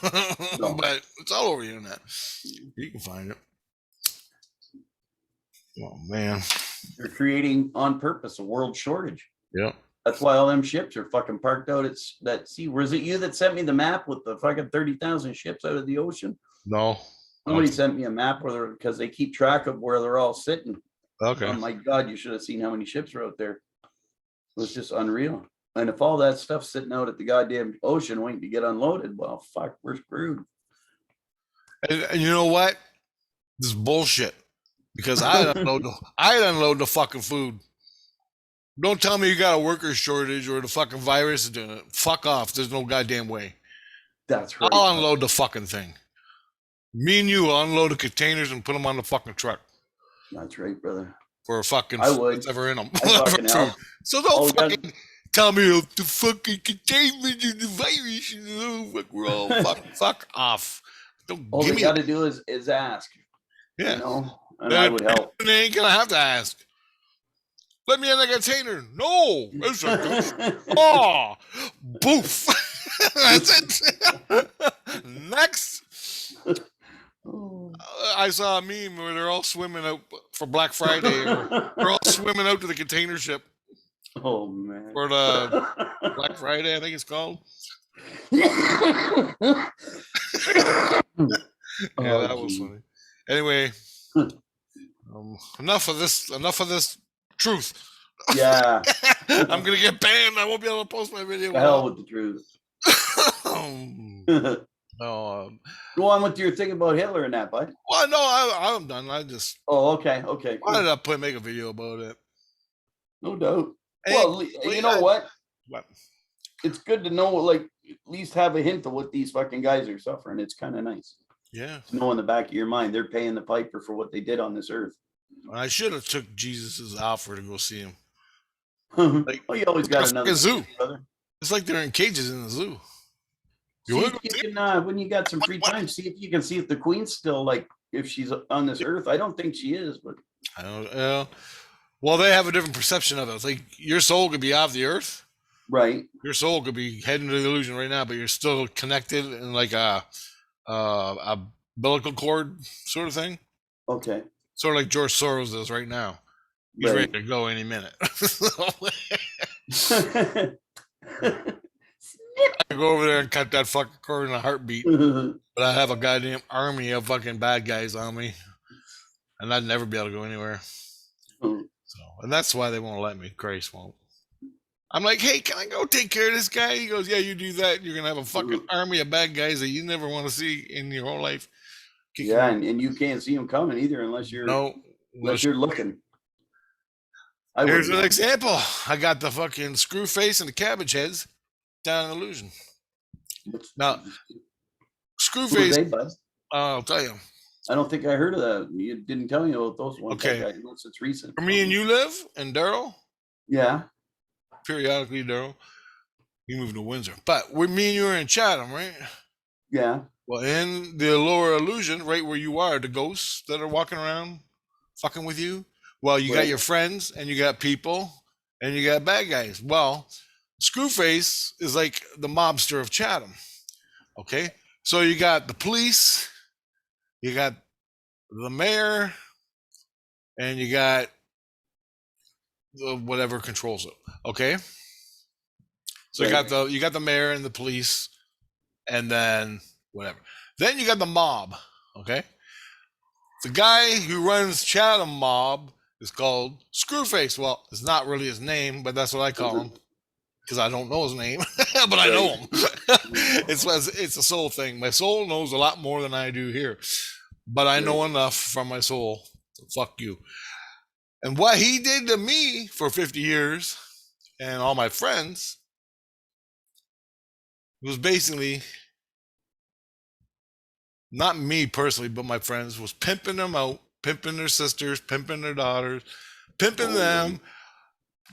no. But it's all over the internet. You can find it. Oh man. They're creating on purpose a world shortage. Yep. That's why all them ships are fucking parked out at that sea. Was it you that sent me the map with the fucking 30,000 ships out of the ocean? No. Somebody sent me a map because they keep track of where they're all sitting. Okay. Oh my God, you should have seen how many ships are out there. It was just unreal. And if all that stuff's sitting out at the goddamn ocean waiting to get unloaded, well, fuck, we're screwed. And you know what? This is bullshit. Because I'd unload the fucking food. Don't tell me you got a worker shortage or the fucking virus is doing it. Fuck off. There's no goddamn way. That's right. I'll unload the fucking thing. Me and you will unload the containers and put them on the fucking truck. That's right, brother. For a fucking I would. whatever in them. So Oh, don't fucking tell me the fucking containment of the virus. We're all fuck off. Don't all give they me got to do is ask. Yeah. You know, and I would help. They ain't gonna have to ask. Let me in the container. No. It's a good. Oh, boof. That's it. Next. I saw a meme where they're all swimming out for Black Friday. They're all swimming out to the container ship. Oh man. For the Black Friday, I think it's called. Yeah, that was funny. Anyway, enough of this truth. Yeah. I'm gonna get banned. I won't be able to post my video. The hell with the truth. Go on with your thing about Hitler and that, bud. Well, no, I'm done. I just. Oh, okay. Cool. Why did I make a video about it? No doubt. Hey, well, you know what? What? It's good to know, like, at least have a hint of what these fucking guys are suffering. It's kind of nice. Yeah. To know in the back of your mind, they're paying the piper for what they did on this earth. I should have took Jesus's offer to go see him. Like, oh, you always got another zoo, brother. It's like they're in cages in the zoo. See if you can, when you got some free time, see if you can see if the queen's still, like, if she's on this earth. I don't think she is, but I don't know. Well, they have a different perception of it. It's like your soul could be off the earth, right? Your soul could be heading to the illusion right now, but you're still connected in like a umbilical cord sort of thing. Okay. Sort of like George Soros is right now. He's ready to go any minute. I go over there and cut that fucking cord in a heartbeat. But I have a goddamn army of fucking bad guys on me. And I'd never be able to go anywhere. So, and that's why they won't let me. Grace won't. I'm like, hey, can I go take care of this guy? He goes, yeah, you do that. You're going to have a fucking army of bad guys that you never want to see in your whole life. Yeah, and you can't see them coming either unless you're looking. Here's an example. I got the fucking screw face and the cabbage heads down in Illusion. Now, screw face. I'll tell you. I don't think I heard of that. You didn't tell me about those ones. Okay. Unless it's recent. Where me and you live in Darrell? Yeah. Periodically, Darrell. You moved to Windsor. But with me and you are in Chatham, right? Yeah. Well, in the lower illusion, right where you are, the ghosts that are walking around fucking with you. Well, you got your friends and you got people and you got bad guys. Well, Screwface is like the mobster of Chatham. Okay? So you got the police, you got the mayor, and you got whatever controls it. Okay? So you got the mayor and the police, and then whatever. Then you got the mob. Okay? The guy who runs Chatham Mob is called Screwface. Well, it's not really his name, but that's what I call him because I don't know his name, but I know him. It's a soul thing. My soul knows a lot more than I do here, but I know enough from my soul. So fuck you. And what he did to me for 50 years and all my friends was basically, not me personally, but my friends, was pimping them out, pimping their sisters, pimping their daughters, pimping them,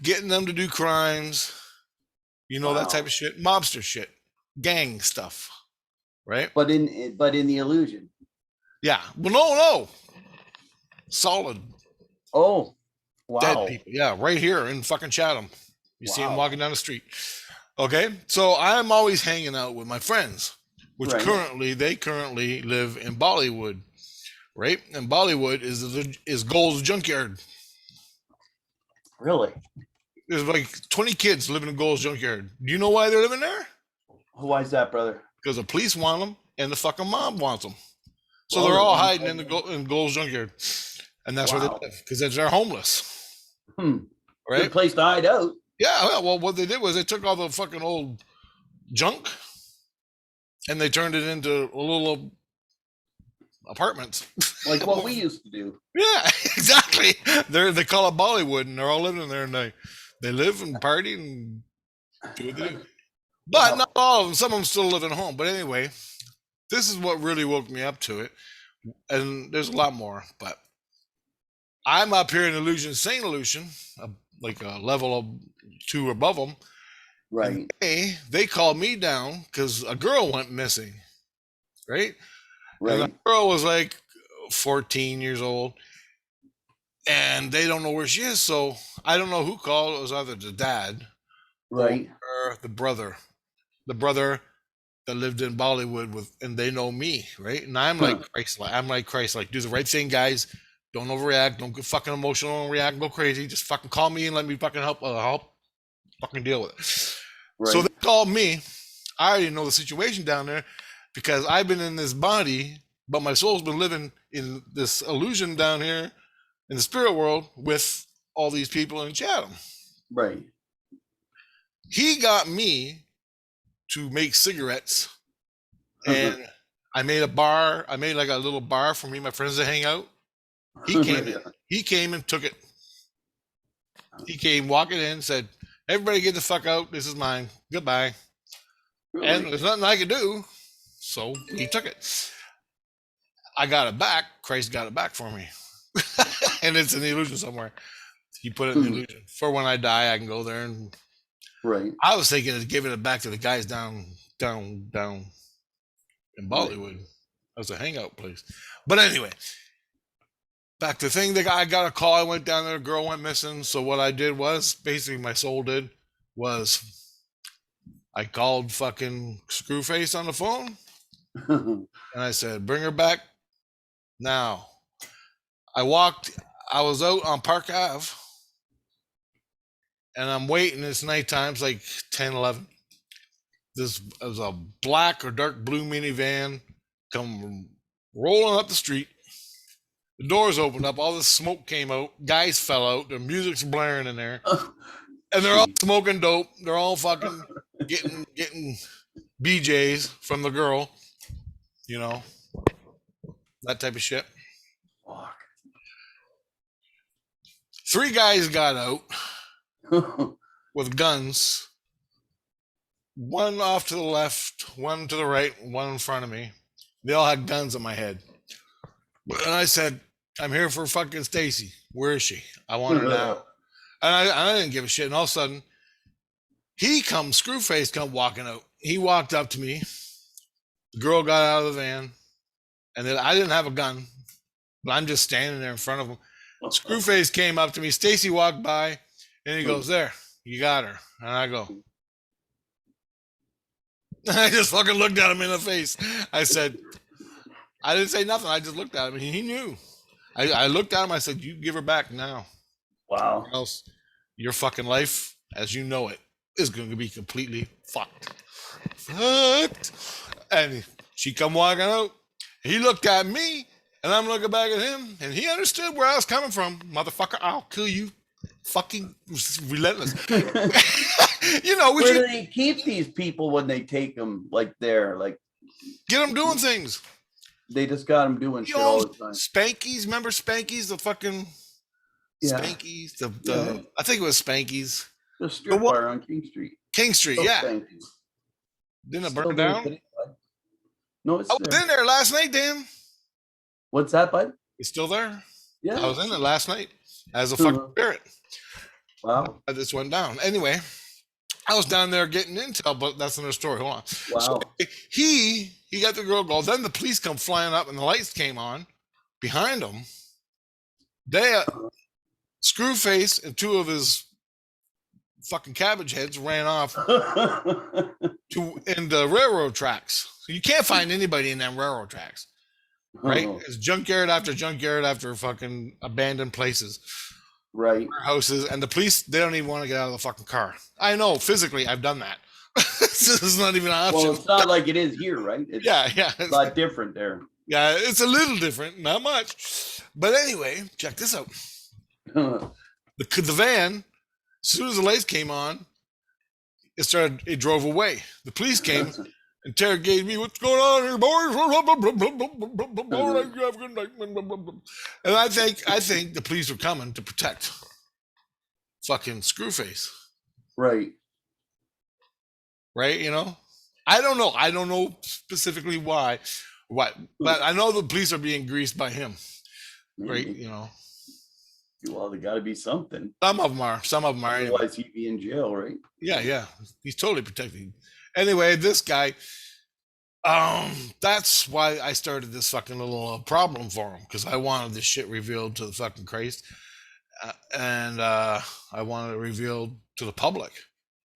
getting them to do crimes, that type of shit, mobster shit, gang stuff, right? But in the illusion. Yeah. Well, no. Solid. Oh, wow. Dead people. Yeah, right here in fucking Chatham. You see them walking down the street. Okay, so I'm always hanging out with my friends, which currently live in Bollywood, right? And Bollywood is Gold's junkyard. Really? There's like 20 kids living in Gold's junkyard. Do you know why they're living there? Why is that, brother? Because the police want them and the fucking mob wants them. So Well, they're there's all one hiding in right in Gold's Junkyard, and that's where they Wow. live because they're homeless, there. right? Good place to hide out. Yeah. Well, what they did was they took all the fucking old junk and they turned it into a little apartments. Like what we used to do. Yeah, exactly. They call it Bollywood, and they're all living there, and they live and party and do what they do. But not all of them. Some of them still live at home. But anyway, this is what really woke me up to it. And there's a lot more, but I'm up here in Illusion, Saint Illusion, like a level of 2 above them. Right. And they called me down because a girl went missing, right? And Right. the girl was like 14 years old, and they don't know where she is. So I don't know who called. It was either the dad Right. or the brother that lived in Bollywood and they know me, right? And I'm like Christ, like do the right thing, guys. Don't overreact. Don't get fucking emotional and react and go crazy. Just fucking call me and let me fucking help fucking deal with it. Right. So they called me. I already know the situation down there because I've been in this body, but my soul's been living in this illusion down here in the spirit world with all these people in Chatham. Right. He got me to make cigarettes, and I made a bar. I made like a little bar for me and my friends to hang out. He came and took it. He came walking in, said, "Everybody get the fuck out. This is mine. Goodbye." Really? And there's nothing I could do, so he took it. I got it back. Christ got it back for me, and it's in the illusion somewhere. He put it in the illusion for when I die. I can go there and. Right. I was thinking of giving it back to the guys down in Bollywood. That was a hangout place. But anyway, back to the thing. I got a call. I went down there. A girl went missing. So what I did was, basically my soul did, was I called fucking Screwface on the phone. And I said, bring her back now. I was out on Park Ave. And I'm waiting. It's nighttime. It's like 10, 11. This was a black or dark blue minivan come rolling up the street. The doors opened up. All this smoke came out. Guys fell out. The music's blaring in there. And they're all smoking dope. They're all fucking getting BJs from the girl. You know, that type of shit. Fuck. 3 guys got out. With guns, one off to the left, one to the right, one in front of me. They all had guns on my head. And I said, I'm here for fucking Stacy. Where is she? I want her now. And I didn't give a shit. And all of a sudden, Screwface come walking out. He walked up to me. The girl got out of the van. And then I didn't have a gun, but I'm just standing there in front of him. Screwface came up to me. Stacy walked by. And he goes, there, you got her. And I go, I just fucking looked at him in the face. I said, I didn't say nothing. I just looked at him. And he knew. I looked at him. I said, you give her back now. Wow. Or else your fucking life, as you know it, is going to be completely fucked. And she come walking out. He looked at me. And I'm looking back at him. And he understood where I was coming from. Motherfucker, I'll kill you. Fucking relentless. You know, where do they keep these people when they take them like there? Like, get them doing things. They just got them doing shit all the time. Spankies, remember Spankies? The fucking Spankies. I think it was Spankies. The strip bar on King Street. King Street, Still yeah. Spankies. Didn't it burn down? No, it's I was in there last night, Dan. What's that, bud? It's still there. Yeah, I was in it last night as a fucking spirit. Wow. This went down. Anyway, I was down there getting intel, but that's another story. Hold on. Wow. So he got the girl go. Then the police come flying up and the lights came on behind them. They Screwface and 2 of his fucking cabbage heads ran off in the railroad tracks. So you can't find anybody in them railroad tracks. Right? It's junkyard after fucking abandoned places. Right. Houses, and the police, they don't even want to get out of the fucking car. I know, physically, I've done that. This is not even an option. Well, it's not like it is here, right? It's yeah. a lot different there. Yeah, it's a little different, not much. But anyway, check this out. The van, as soon as the lights came on, it drove away. The police came, interrogated me. What's going on here, boys? And I think the police were coming to protect fucking Screwface. Right. Right? You know? I don't know. I don't know specifically why. What? But I know the police are being greased by him. Right? You know. Well, there got to be something. Some of them are. Anyway. Otherwise, he'd be in jail, right? Yeah. He's totally protected. Anyway, this guy, that's why I started this fucking little problem for him, because I wanted this shit revealed to the fucking Christ, and I wanted it revealed to the public,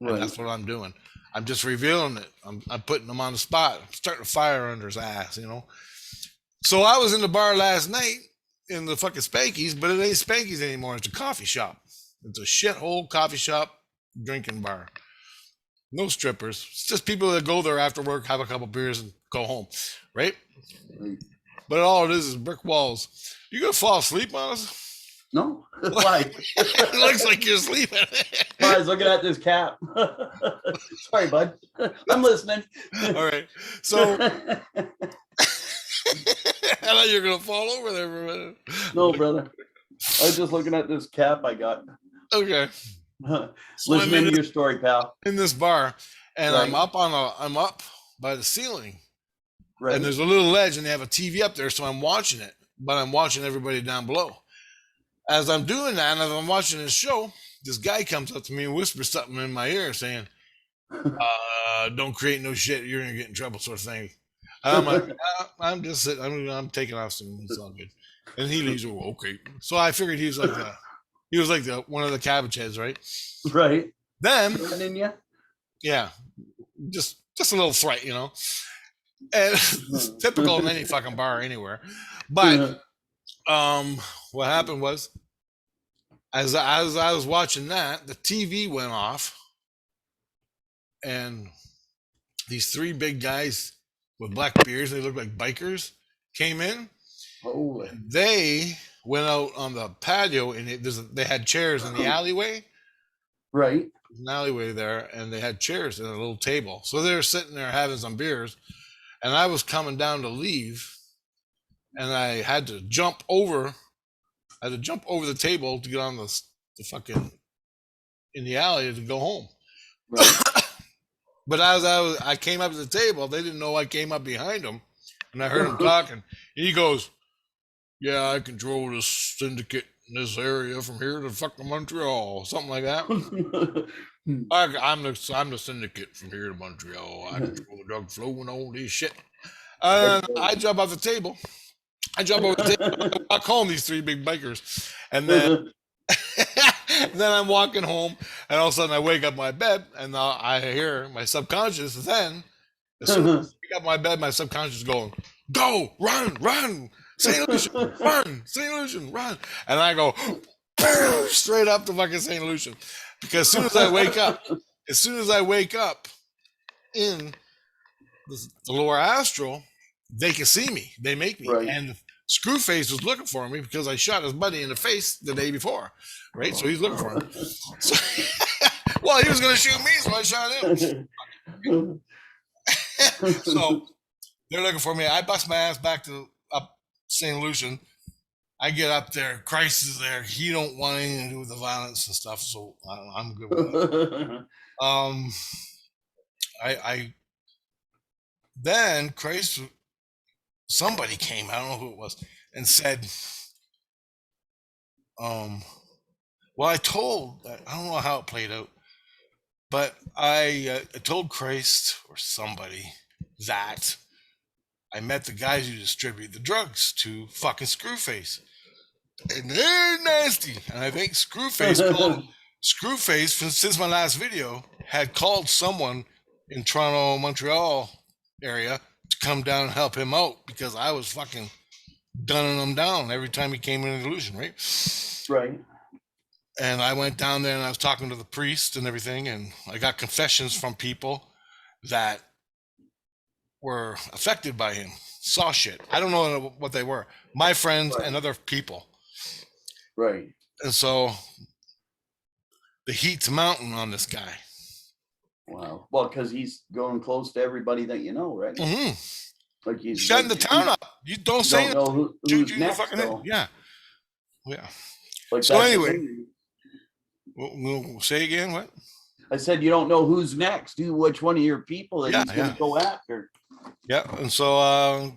and that's what I'm doing. I'm just revealing it. I'm putting him on the spot. I'm starting a fire under his ass, you know. So I was in the bar last night in the fucking Spankies, but it ain't Spankies anymore. It's a coffee shop. It's a shithole coffee shop drinking bar. No strippers. It's just people that go there after work, have a couple beers, and go home, right? But all it is brick walls. You gonna fall asleep on us? No. Why? It looks like you're sleeping. I was looking at this cap. Sorry, bud. I'm listening. All right. So I thought you were gonna fall over there for a minute. No, brother. I was just looking at this cap I got. Okay. Listening to your story, pal. In this bar, and Right. I'm up by the ceiling. Right. And there's a little ledge, and they have a TV up there, so I'm watching it, but I'm watching everybody down below. As I'm doing that, and as I'm watching this show, this guy comes up to me and whispers something in my ear, saying, "Don't create no shit. You're gonna get in trouble," sort of thing. And I'm like, I'm just sitting. I'm taking off soon. It's all good. And he leaves. Oh, okay. So I figured he was like one of the Cabbage heads, right? Right. Then, In you? yeah, just a little threat, you know. And it's typical in any fucking bar anywhere. But what happened was, as I was watching that, the TV went off, and these three big guys with black beards, they look like bikers, came in. Oh. They went out on the patio, and they had chairs in the alleyway. Right. There's an alleyway there, and they had chairs and a little table. So they were sitting there having some beers, and I was coming down to leave, and I had to jump over the table to get on the fucking in the alley to go home. Right. But as I came up to the table, they didn't know I came up behind them, and I heard him talking. He goes, "Yeah, I control this syndicate in this area from here to fucking Montreal," something like that. I'm the syndicate from here to Montreal. I control the drug flow and all this shit. I jump off the table. I walk home, these three big bikers, and then then I'm walking home, and all of a sudden I wake up my bed, and I hear my subconscious. Then, as soon as I wake up my bed, my subconscious is going, "Go, run, St. Lucian, run, St. Lucian, run," and I go straight up to fucking St. Lucian, because as soon as I wake up in the lower astral, they can see me. They make me. Right. And Screwface was looking for me because I shot his buddy in the face the day before, right? So he's looking for him. So, well, he was going to shoot me, so I shot him. So they're looking for me. I bust my ass back to up St. Lucian. I get up there. Christ is there. He don't want anything to do with the violence and stuff, so I'm good with that. Then Christ, somebody came, I don't know who it was, and said, well, I don't know how it played out, but I told Christ or somebody that I met the guys who distribute the drugs to fucking Screwface, and they're nasty. And I think Screwface since my last video, had called someone in Toronto, Montreal area to come down and help him out, because I was fucking gunning him down every time he came in an illusion, right? Right. And I went down there and I was talking to the priest and everything, and I got confessions from people that were affected by him saw shit. I don't know what they were. My friends Right. and other people. Right. And so the heat's mounting on this guy. Wow. Well, because he's going close to everybody that you know, right? Mm-hmm. Like he's Shutting the town up. You don't say don't know shoot who's you in the next, fucking head. though. Yeah. Yeah. Like So that's the anyway, thing. we'll say again what? I said you don't know who's next. Which one of your people that Yeah, he's going to go after. Yeah. And so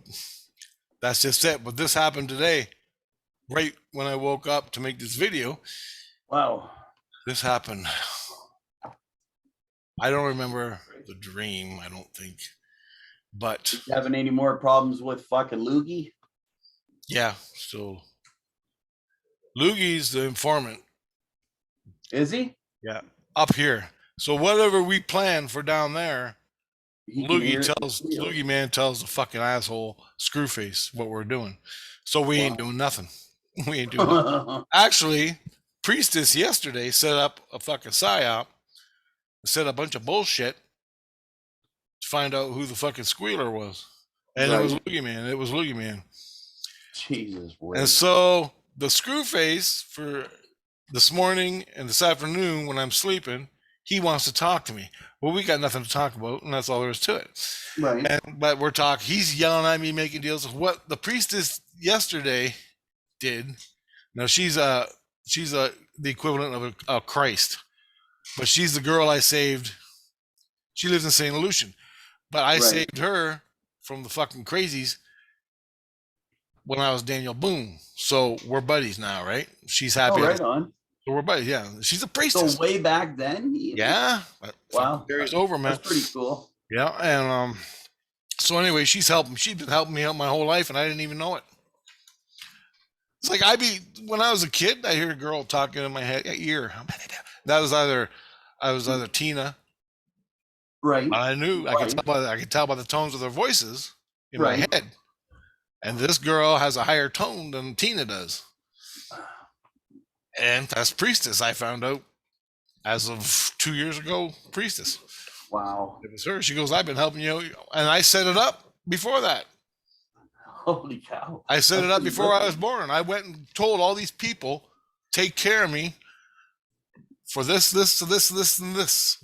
that's just it. But this happened today, right when I woke up to make this video. Wow. This happened. I don't remember the dream, I don't think. But You having any more problems with fucking Loogie? yeah, so Loogie's the informant. Is he? Yeah. Up here. So whatever we plan for down there, Loogie man tells the fucking asshole Screwface what we're doing. So we ain't doing nothing. We ain't doing nothing. Actually, Priestess yesterday set up a fucking psyop, set a bunch of bullshit to find out who the fucking squealer was. And it was Loogie Man. It was Loogie Man. Jesus. And so the Screwface for this morning and this afternoon when I'm sleeping, he wants to talk to me. Well, we got nothing to talk about, and that's all there is to it. Right. But we're talking. He's yelling at me, making deals. What the priestess yesterday did. Now she's the equivalent of a Christ, but she's the girl I saved. She lives in St. Lucian, but I saved her from the fucking crazies when I was Daniel Boone. So we're buddies now, right? She's happy. Right on. So we're buddies. Yeah, she's a priestess. So way back then. Yeah. Wow. Carries over, man. That's pretty cool. Yeah, and so anyway, she's been helping me out my whole life, and I didn't even know it. It's like when I was a kid, I hear a girl talking in my ear. That was either Tina, right? I knew I could tell by the tones of their voices in my head, and this girl has a higher tone than Tina does, and that's Priestess. I found out as of 2 years ago, Priestess. Wow, it was her. She goes, "I've been helping you," and I set it up before that. Holy cow. I set it up before I was born. I went and told all these people, take care of me for this, and this.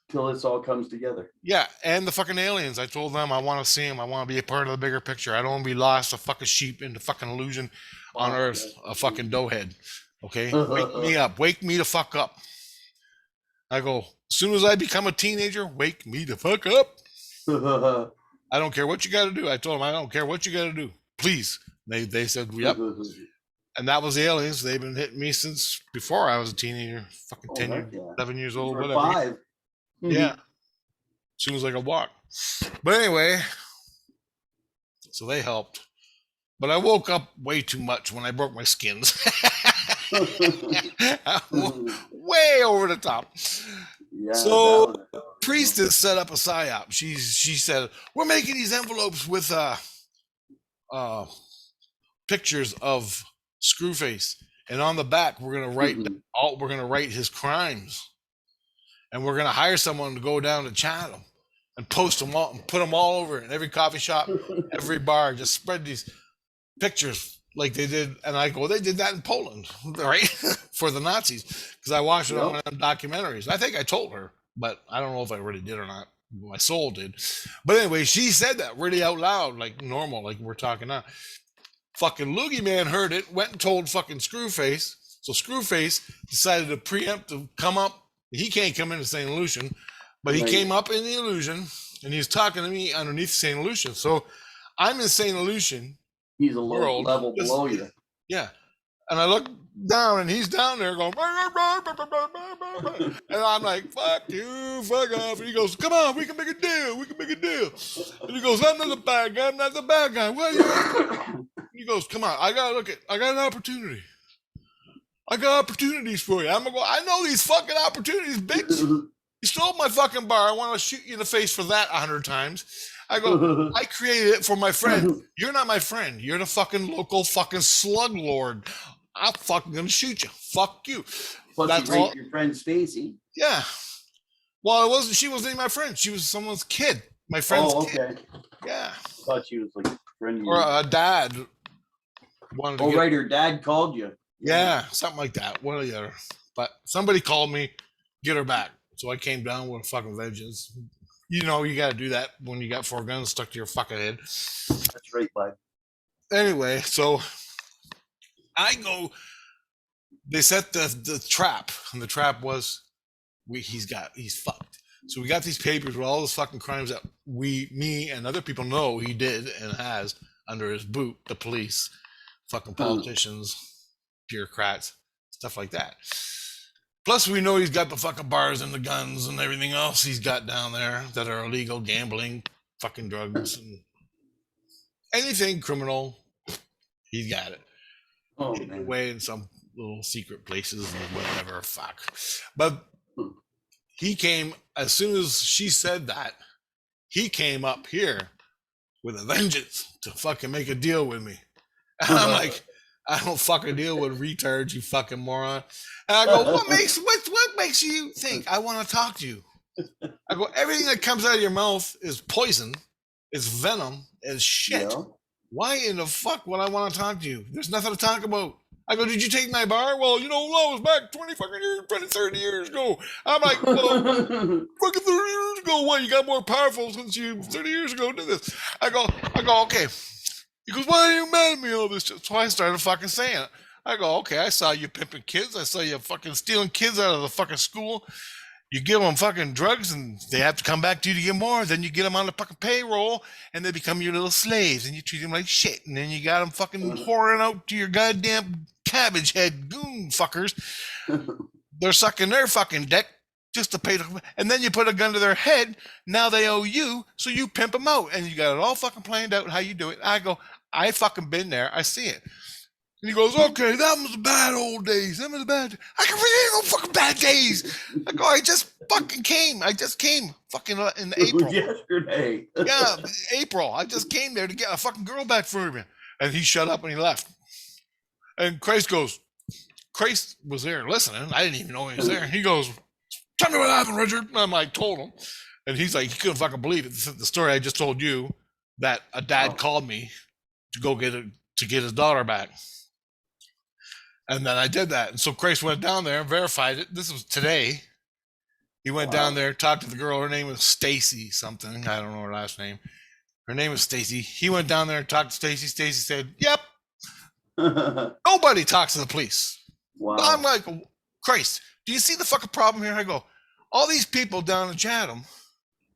Till this all comes together. Yeah, and the fucking aliens. I told them I want to see them. I want to be a part of the bigger picture. I don't want to be lost, a fucking sheep into fucking illusion on Earth, a fucking doughhead. Okay? Wake me up. Wake me the fuck up. I go, as soon as I become a teenager, wake me the fuck up. I don't care what you got to do. I told them, I don't care what you got to do. Please. They said, yep. And that was the aliens. They've been hitting me since before I was a teenager. Fucking 10 years, 11 years old, whatever. 5. Yeah. As soon as I could walk. But anyway, so they helped. But I woke up way too much when I broke my skins. Way over the top. Yeah, so Priestess set up a psyop. She said, we're making these envelopes with pictures of Screwface, and on the back we're gonna write his crimes, and we're gonna hire someone to go down to Chatham and post them all and put them all over in every coffee shop, every bar. Just spread these pictures like they did. And I go, they did that in Poland, right? For the Nazis, because I watched it on one of them documentaries. I think I told her, but I don't know if I really did or not. My soul did. But anyway, she said that really out loud, like normal, like we're talking now. Fucking Loogie Man heard it, went and told fucking Screwface. So Screwface decided to preempt to come up. He can't come into St. Lucian, but he came up in the illusion, and he was talking to me underneath St. Lucian. So I'm in St. Lucian. He's a low level below you. Yeah. And I look down, and he's down there going, and I'm like, fuck you, fuck off. And he goes, come on, we can make a deal. We can make a deal. And he goes, I'm not the bad guy. I'm not the bad guy. What are you? He goes, come on, I got an opportunity. I got opportunities for you. I'm going to go, I know these fucking opportunities, bitch. You stole my fucking bar. I want to shoot you in the face for that 100 times. I go, I created it for my friend. You're not my friend. You're the fucking local fucking slug lord. I'm fucking going to shoot you. Fuck you. Plus that's all. Your friend Stacy. Yeah. Well, she wasn't even my friend. She was someone's kid. My friend's kid. Yeah. Thought she was like friendly. Or a dad wanted to Oh, get, right, her dad called you. yeah, something like that. One or the other. But somebody called me, get her back. So I came down with a fucking vengeance. You know, you got to do that when you got 4 guns stuck to your fucking head. That's right, bud. Anyway, so I go. They set the trap, and the trap was he's fucked. So we got these papers with all those fucking crimes that me, and other people know he did and has under his boot. The police, fucking politicians, bureaucrats, stuff like that. Plus, we know he's got the fucking bars and the guns and everything else he's got down there that are illegal, gambling, fucking drugs, and anything criminal. He's got it. Oh, man. Away in some little secret places and whatever. Fuck. But he came as soon as she said that. He came up here with a vengeance to fucking make a deal with me. And I'm like, I don't fucking deal with retards, you fucking moron. And I go, what makes you think I want to talk to you? I go, everything that comes out of your mouth is poison, is venom, is shit. Yeah. Why in the fuck would I want to talk to you? There's nothing to talk about. I go, did you take my bar? Well, you know, I was back 20 fucking years, 20, 30 years ago. I'm like, well, fucking 30 years ago, what? You got more powerful since you 30 years ago did this. I go, okay. He goes, why are you mad at me all this? So I started fucking saying it. I go, okay, I saw you pimping kids. I saw you fucking stealing kids out of the fucking school. You give them fucking drugs and they have to come back to you to get more. Then you get them on the fucking payroll and they become your little slaves and you treat them like shit. And then you got them fucking whoring out to your goddamn cabbage head goon fuckers. They're sucking their fucking dick just to pay them. And then you put a gun to their head. Now they owe you. So you pimp them out and you got it all fucking planned out how you do it. I go, I fucking been there. I see it. And he goes, okay, that was the bad old days. That was the bad. I can really no fucking bad days. I go, I just fucking came. I just came fucking in April. Yesterday. Yeah, April. I just came there to get a fucking girl back for me. And he shut up and he left. And Christ goes, Christ was there listening. I didn't even know he was there. He goes, tell me what happened, Richard. And I'm like, told him. And he's like, he couldn't fucking believe it. The story I just told you that a dad called me to go get his daughter back. And then I did that. And so Christ went down there and verified it. This was today. He went down there, talked to the girl. Her name was Stacy something. I don't know her last name. Her name was Stacy. He went down there and talked to Stacy. Stacy said, yep. Nobody talks to the police. Wow. I'm like, Christ, do you see the fucking problem here? I go, all these people down in Chatham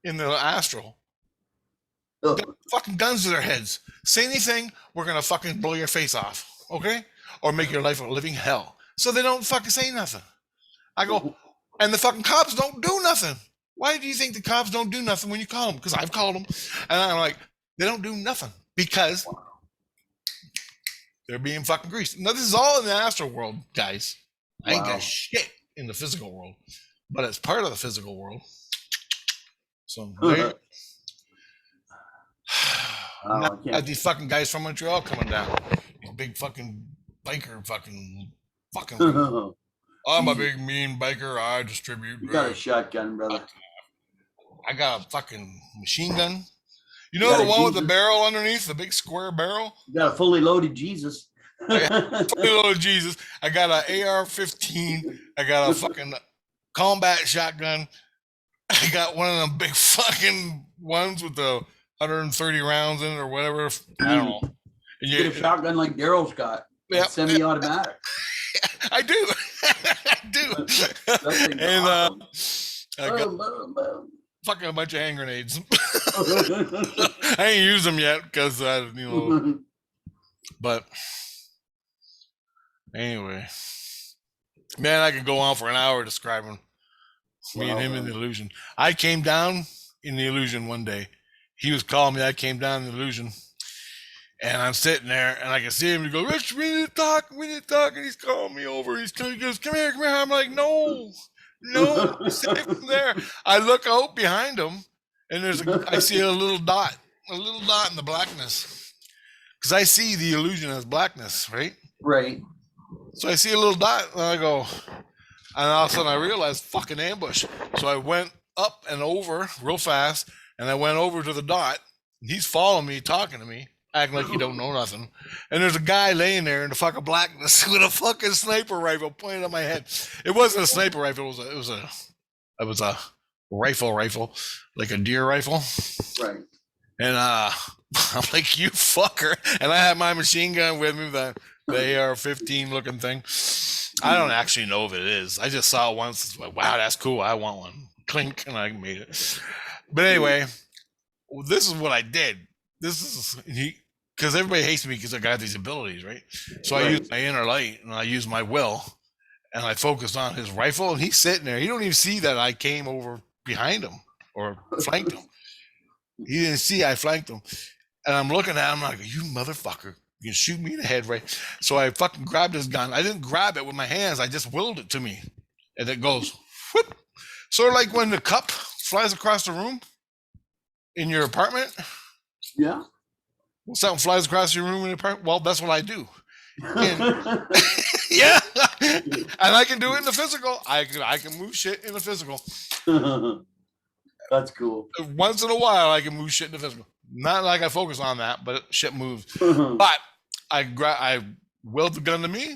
in the Astral got fucking guns to their heads. Say anything, we're going to fucking blow your face off. Okay? Or make your life a living hell. So they don't fucking say nothing. I go, and the fucking cops don't do nothing. Why do you think the cops don't do nothing when you call them? Because I've called them. And I'm like, they don't do nothing. Because they're being fucking greased. Now, this is all in the astral world, guys. I ain't got shit in the physical world. But it's part of the physical world. So, now I got these fucking guys from Montreal coming down. These big fucking biker fucking I'm a big mean biker. I distribute. You got a shotgun, brother. I got a fucking machine gun. You know the one with the barrel underneath, the big square barrel? You got a fully loaded Jesus. Fully loaded Jesus. I got an AR-15. I got a fucking combat shotgun. I got one of them big fucking ones with the 130 rounds in it or whatever. I don't know. You get a shotgun like Daryl's got. Yep. Semi-automatic. I do. I do. And I got fucking a bunch of hand grenades. I ain't used them yet because but anyway, man, I could go on for an hour describing me and him in the illusion. I came down in the illusion one day. He was calling me. I came down in the illusion. And I'm sitting there, and I can see him. He goes, Rich, we need to talk. And he's calling me over. He goes, come here. I'm like, no. Sit from there. I look out behind him, and I see a little dot in the blackness. Because I see the illusion as blackness, right? Right. So I see a little dot, and I go, and all of a sudden I realized, fucking ambush. So I went up and over real fast, and I went over to the dot. He's following me, talking to me, acting like he don't know nothing. And there's a guy laying there in the fucking blackness with a fucking sniper rifle pointed at my head. It wasn't a sniper rifle. It was a rifle, like a deer rifle. Right. And I'm like, you fucker. And I had my machine gun with me, the AR-15 looking thing. I don't actually know if it is. I just saw it once. It's like, wow, that's cool. I want one. Clink, and I made it. But anyway, this is what I did. This is because everybody hates me because I got these abilities, right? So I use my inner light and I use my will, and I focus on his rifle, and he's sitting there. He don't even see that I came over behind him or flanked him. He didn't see I flanked him. And I'm looking at him like, you motherfucker. You can shoot me in the head, right? So I fucking grabbed his gun. I didn't grab it with my hands. I just willed it to me. And it goes, whoop. Sort of like when the cup flies across the room in your apartment. Yeah. When something flies across your room in your apartment. Well, that's what I do. And, yeah. And I can do it in the physical. I can move shit in the physical. That's cool. Once in a while, I can move shit in the physical. Not like I focus on that, but shit moves. But I willed the gun to me.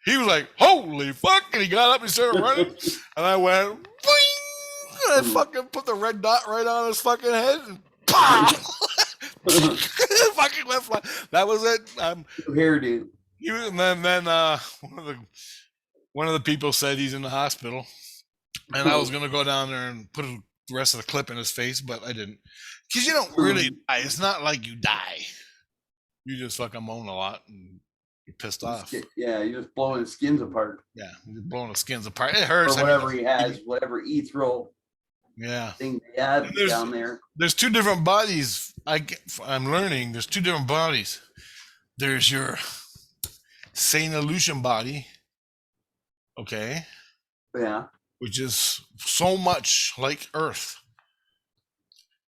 He was like, holy fuck. And he got up and started running. And I went, boing! And I fucking put the red dot right on his fucking head. And pow! Fucking went fly. That was it. Hairdo. And then one of the people said he's in the hospital. And I was going to go down there and put the rest of the clip in his face, but I didn't. Because you don't really die. It's not like you die. You just fucking moan a lot and you're pissed off. Yeah, you're just blowing his skins apart. Yeah, you're blowing the skins apart. It hurts. Or whatever he has, whatever ethereal thing they have down there. There's two different bodies. I'm learning there's two different bodies. There's your sane illusion body. Okay. Yeah. Which is so much like Earth.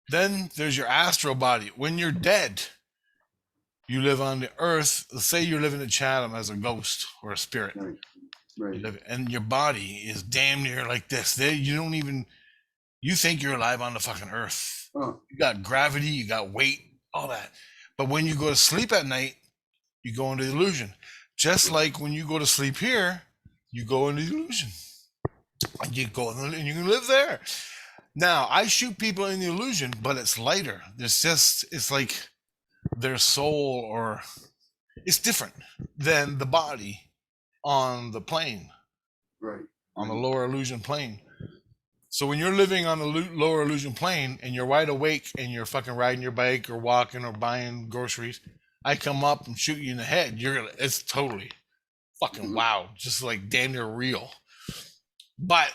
Then there's your astral body. When you're dead, you live on the Earth. Let's say you're living in Chatham as a ghost or a spirit. Right. And your body is damn near like this. You think you're alive on the fucking Earth. Oh. You got gravity, you got weight, all that. But when you go to sleep at night, you go into the illusion. Just like when you go to sleep here, you go into the illusion. And you go and you can live there. Now, I shoot people in the illusion, but it's lighter. It's like their soul, or it's different than the body on the plane. Right. On the lower illusion plane. So when you're living on the lower illusion plane and you're wide awake and you're fucking riding your bike or walking or buying groceries, I come up and shoot you in the head. It's totally fucking wow. Just like damn near real. But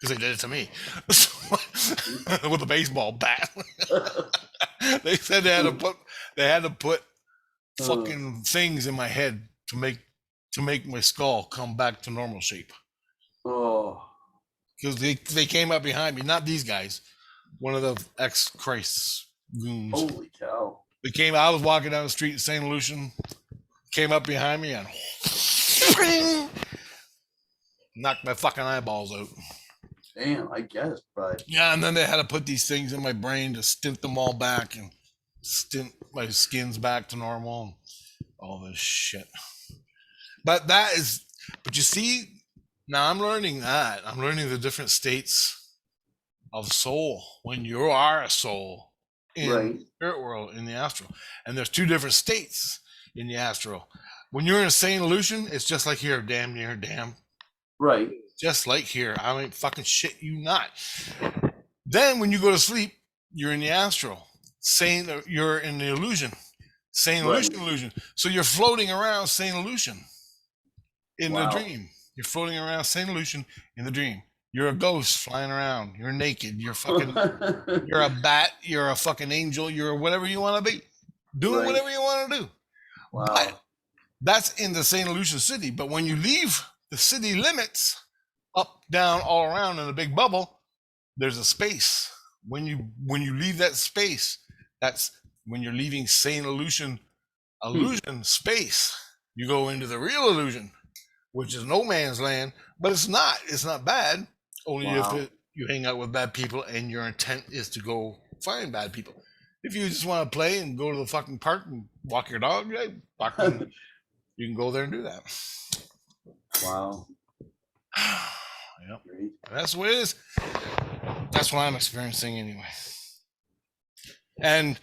because they did it to me with a baseball bat. They said they had to put fucking things in my head to make my skull come back to normal shape. Oh, because they came up behind me, not these guys, one of the ex-Christ's goons. Holy cow! I was walking down the street in St. Lucian, came up behind me and knocked my fucking eyeballs out. Damn, I guess, but yeah, and then they had to put these things in my brain to stint them all back and stint my skins back to normal and all this shit. But you see, now I'm learning that. I'm learning the different states of soul when you are a soul in the spirit world, in the astral. And there's two different states in the astral. When you're in a sane illusion, it's just like here, damn near damn. Right. Just like here. I mean, fucking shit you not. Then when you go to sleep, you're in the astral. You're in the illusion. Sane illusion. So you're floating around sane illusion in the dream. You're floating around sane illusion in the dream. You're a ghost flying around. You're naked. You're fucking, you're a bat. You're a fucking angel. You're whatever you want to be. Doing whatever you want to do. Wow. But that's in the sane illusion city. But when you leave the city limits, up, down, all around in a big bubble, there's a space. When you leave that space, that's when you're leaving sane illusion space. You go into the real illusion, which is no man's land, but it's not bad. Only if you hang out with bad people and your intent is to go find bad people. If you just want to play and go to the fucking park and walk your dog, yeah, you can go there and do that. Wow. Yep. Great. That's what it is. That's what I'm experiencing anyway. And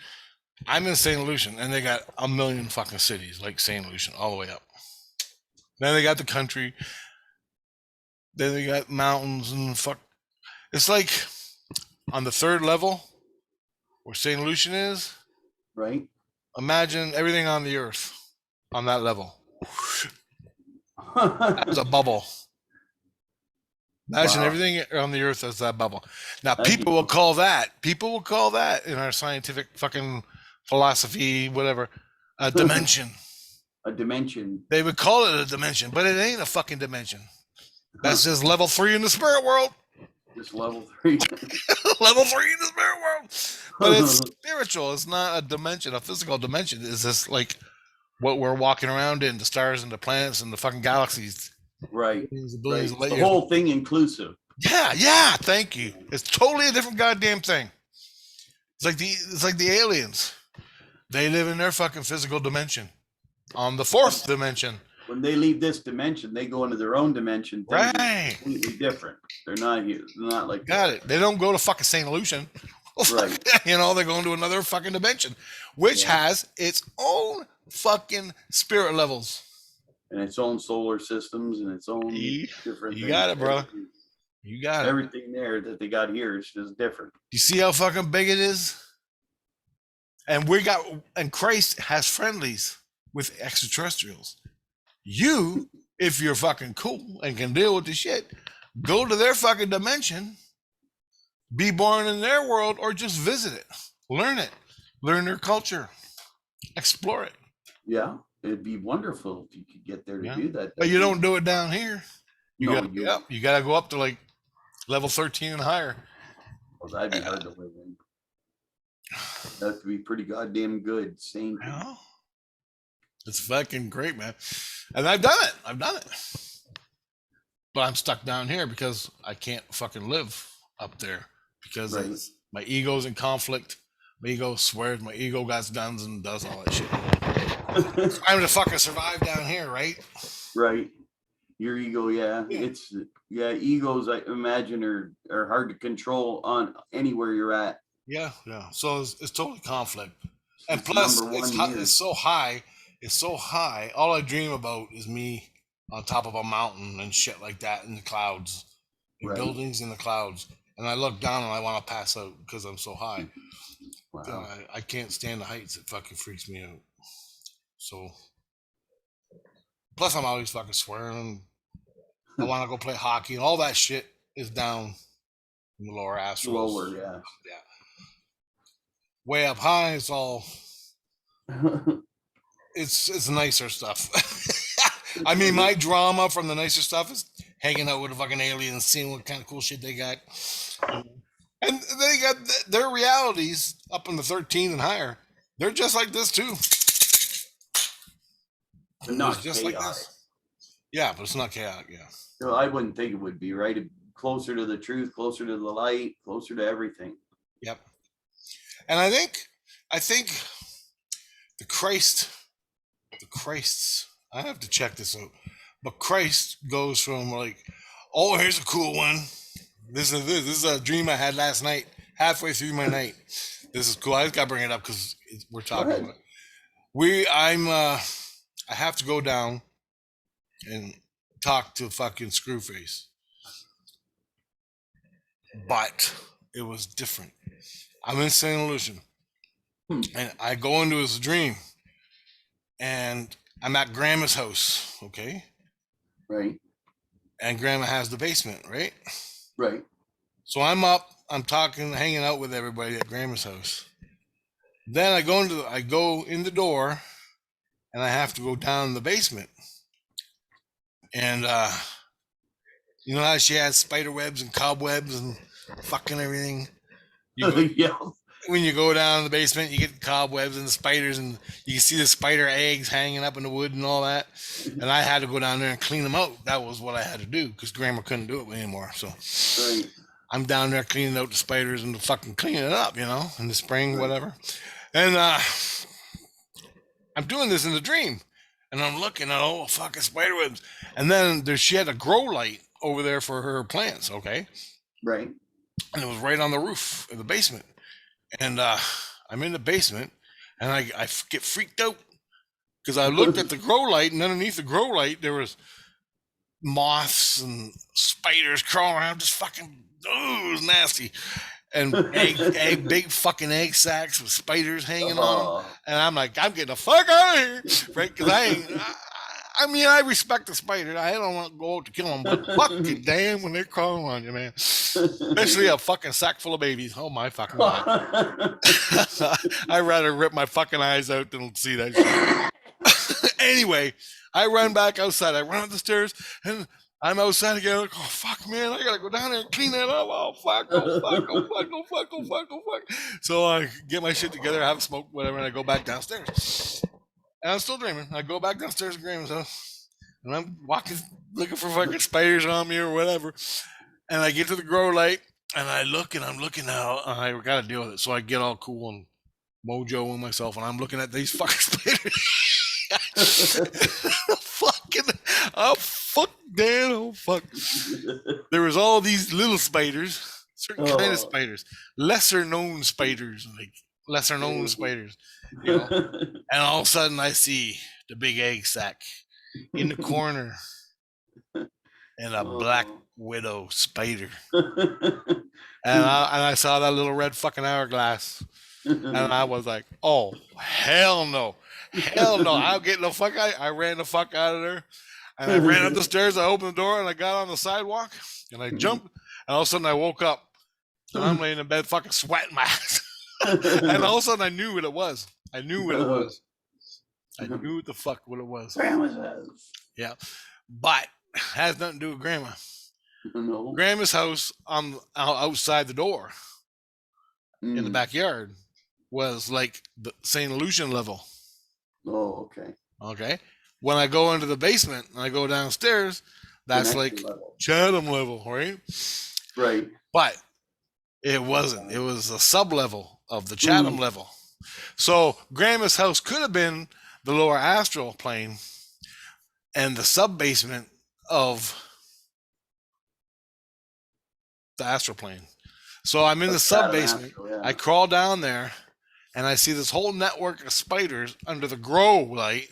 I'm in St. Lucian, and they got a million fucking cities like St. Lucian all the way up. Then they got the country. Then they got mountains and fuck. It's like on the third level where St. Lucian is. Right. Imagine everything on the earth on that level. That's a bubble. Imagine everything on the earth as that bubble. Now, people will call that in our scientific fucking philosophy, whatever, a dimension. A dimension. They would call it a dimension, but it ain't a fucking dimension. That's just level 3 in the spirit world. Just level 3. Level 3 in the spirit world. But it's spiritual. It's not a dimension, a physical dimension. It's just like what we're walking around in, the stars and the planets and the fucking galaxies. Right. Billions right. The whole thing inclusive. Yeah, thank you. It's totally a different goddamn thing. It's like the aliens. They live in their fucking physical dimension. On the 4th dimension. When they leave this dimension, they go into their own dimension. Right. Completely different. They're not here. They're not like Got it. They don't go to fucking St. Lucian. Right. You know, they're going to another fucking dimension, which has its own fucking spirit levels. And its own solar systems and its own different You things. got it, bro. You got it. Everything there that they got here is just different. You see how fucking big it is? And Christ has friendlies with extraterrestrials. You, if you're fucking cool and can deal with the shit, go to their fucking dimension, be born in their world, or just visit it. Learn their culture, explore it. Yeah. It'd be wonderful if you could get there to do that. But you don't do it down here. You got to go up to like level 13 and higher. Well, that'd be hard to live in. That'd be pretty goddamn good. Same. Yeah. It's fucking great, man. And I've done it. But I'm stuck down here because I can't fucking live up there because my ego's in conflict. My ego swears. My ego got guns and does all that shit. I'm to fucking survive down here, right? Right. Your ego, it's egos I imagine are hard to control on anywhere you're at. Yeah. So it's totally conflict, and plus it's so high. It's so high. All I dream about is me on top of a mountain and shit like that in the clouds, buildings in the clouds, and I look down and I want to pass out because I'm so high. Wow. I can't stand the heights. It fucking freaks me out. So, plus I'm always fucking swearing. I want to go play hockey, and all that shit is down in the lower Astral. Lower, yeah. Way up high, it's all. It's nicer stuff. I mean, my drama from the nicer stuff is hanging out with the fucking aliens, seeing what kind of cool shit they got, and they got their realities up in the 13 and higher. They're just like this too. But not just chaotic. Like this. Yeah, but it's not chaotic. Yeah. No, I wouldn't think it would be, right? Closer to the truth, closer to the light, closer to everything. Yep. And I think the Christs, I have to check this out, but Christ goes from like, oh, here's a cool one. This is a dream I had last night, halfway through my night. This is cool. I just got to bring it up because we're talking about it. I have to go down and talk to fucking Screwface. But it was different. I'm in St. Lucian. And I go into his dream. And I'm at Grandma's house, okay? Right. And Grandma has the basement, right? Right. So I'm up, I'm talking, hanging out with everybody at Grandma's house. Then I go in the door. And I have to go down in the basement. And, you know how she has spider webs and cobwebs and fucking everything? When you go down in the basement, you get the cobwebs and the spiders, and you can see the spider eggs hanging up in the wood and all that. And I had to go down there and clean them out. That was what I had to do because Grandma couldn't do it anymore. So, I'm down there cleaning out the spiders and fucking cleaning it up, in the spring, Right. whatever. And I'm doing this in the dream, and I'm looking at all the fucking spider webs. And then she had a grow light over there for her plants, okay? Right. And it was right on the roof in the basement. And I'm in the basement, and I get freaked out because I looked at the grow light, and underneath the grow light there was moths and spiders crawling around, just fucking, it was nasty. And big fucking egg sacs with spiders hanging on them. And I'm like, I'm getting the fuck out of here, right? Because I respect the spider. I don't want to go out to kill them, but fucking damn when they're crawling on you, man. Especially a fucking sack full of babies. Oh my fucking god. I'd rather rip my fucking eyes out than see that shit. Anyway, I run back outside. I run up the stairs and I'm outside again. Like, oh fuck, man! I gotta go down there and clean that up. Oh fuck! Oh fuck! Oh fuck! Oh fuck! Oh fuck! Oh fuck! So I get my shit together, have a smoke, whatever, and I go back downstairs. And I'm still dreaming. I go back downstairs to Graham's house, and I'm walking, looking for fucking spiders on me or whatever. And I get to the grow light, and I look, and I'm looking now. I gotta deal with it. So I get all cool and mojo with myself, and I'm looking at these fucking spiders. Oh fuck, Dan, oh fuck. There was all these little spiders, certain kind of spiders, lesser known spiders, and all of a sudden I see the big egg sac in the corner and a black widow spider. And I saw that little red fucking hourglass, and I was like, oh hell no. I'll get the fuck out. I ran the fuck out of there, and I ran up the stairs. I opened the door, and I got on the sidewalk, and I jumped, and all of a sudden I woke up, and I'm laying in bed fucking sweating my ass. And all of a sudden I knew what it was. I knew what the fuck what it was. Grandma's house. Yeah, but has nothing to do with Grandma. No. Grandma's house outside the door in the backyard was like the St. Lucian level. Oh, okay. Okay. When I go into the basement and I go downstairs, that's like Chatham level, right? Right. But it wasn't. It was a sub level of the Chatham level. So Grandma's house could have been the lower astral plane and the sub basement of the astral plane. So I'm in the sub basement. Yeah. I crawl down there and I see this whole network of spiders under the grow light,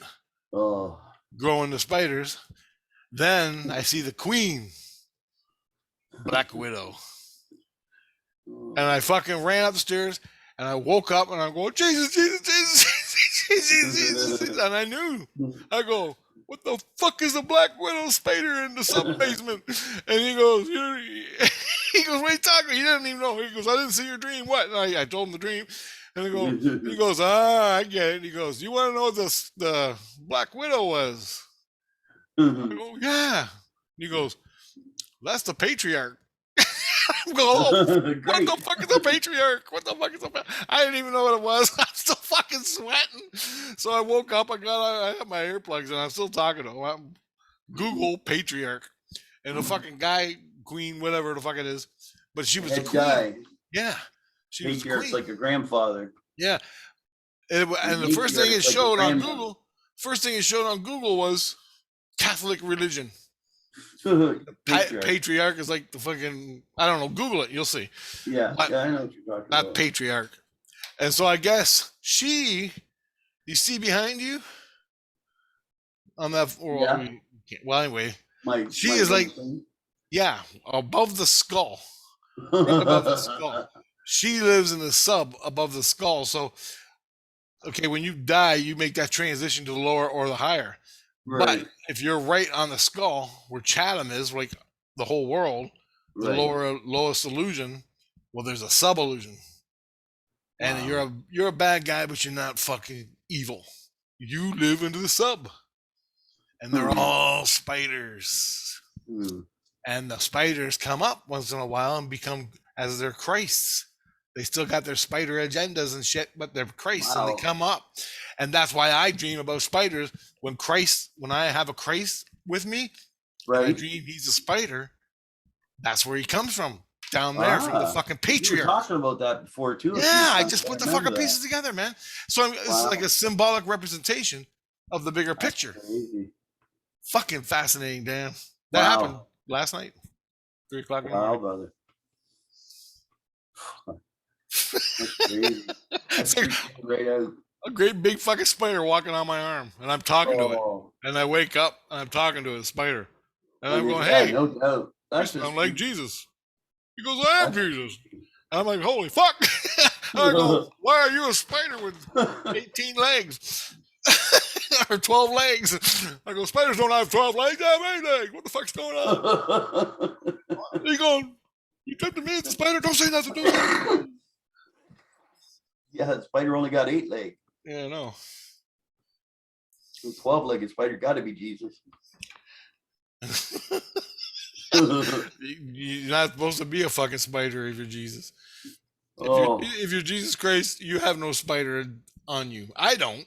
growing the spiders. Then I see the queen, Black Widow. And I fucking ran up the stairs and I woke up and I'm going, Jesus. And I knew. I go, what the fuck is a Black Widow spider in the sub basement? And he goes, what are you talking? He didn't even know. He goes, I didn't see your dream. What? And I told him the dream. And he goes, I get it. He goes, you want to know what the Black Widow was? I go, yeah. He goes, that's the patriarch. I'm going, what the fuck is a patriarch? What the fuck is a I didn't even know what it was. I'm still fucking sweating. So I woke up, I have my earplugs and I'm still talking to him. Google patriarch. And the fucking guy, queen, whatever the fuck it is. But she was the queen. Guy. Yeah. She was the queen. Like a grandfather. Yeah. And the first thing it showed on Google, was Catholic religion. Patriarch is like the fucking, I don't know, Google it, you'll see. Yeah, I know what you're talking about. Not patriarch. And so I guess you see behind you on that, well, anyway, she is like, yeah, above the skull. Right above the skull. She lives in the sub above the skull. So, okay, when you die, you make that transition to the lower or the higher. Right. But if you're right on the skull, where Chatham is, like the whole world, the lowest illusion, well, there's a sub illusion, and you're a bad guy, but you're not fucking evil. You live into the sub, and they're all spiders, and the spiders come up once in a while and become as their Christs. They still got their spider agendas and shit, but they're Christ, and they come up. And that's why I dream about spiders. When I have a Christ with me, I dream he's a spider. That's where he comes from. down there from the fucking You were patriarch. talking about that before too. Yeah, I just put the fucking pieces together, man. So it's like a symbolic representation of the bigger picture. Crazy. Fucking fascinating, Dan. That happened last night, 3 o'clock in the morning. Brother. That's crazy. That's Like right out. a great big fucking spider walking on my arm, and I'm talking to it. And I wake up and I'm talking to a spider, and I'm going, "Hey, no doubt. That's you sound like Jesus." He goes, "I am Jesus." And I'm like, "Holy fuck!" I go, "Why are you a spider with 18 legs or 12 legs?" I go, "Spiders don't have 12 legs. They have 8 legs. What the fuck's going on?" He going, "You tempted me as a spider. Don't say nothing to me." Yeah, the spider only got 8 legs. Yeah, I know. 12-legged spider got to be Jesus. You're not supposed to be a fucking spider if you're Jesus. If you're Jesus Christ, you have no spider on you. I don't.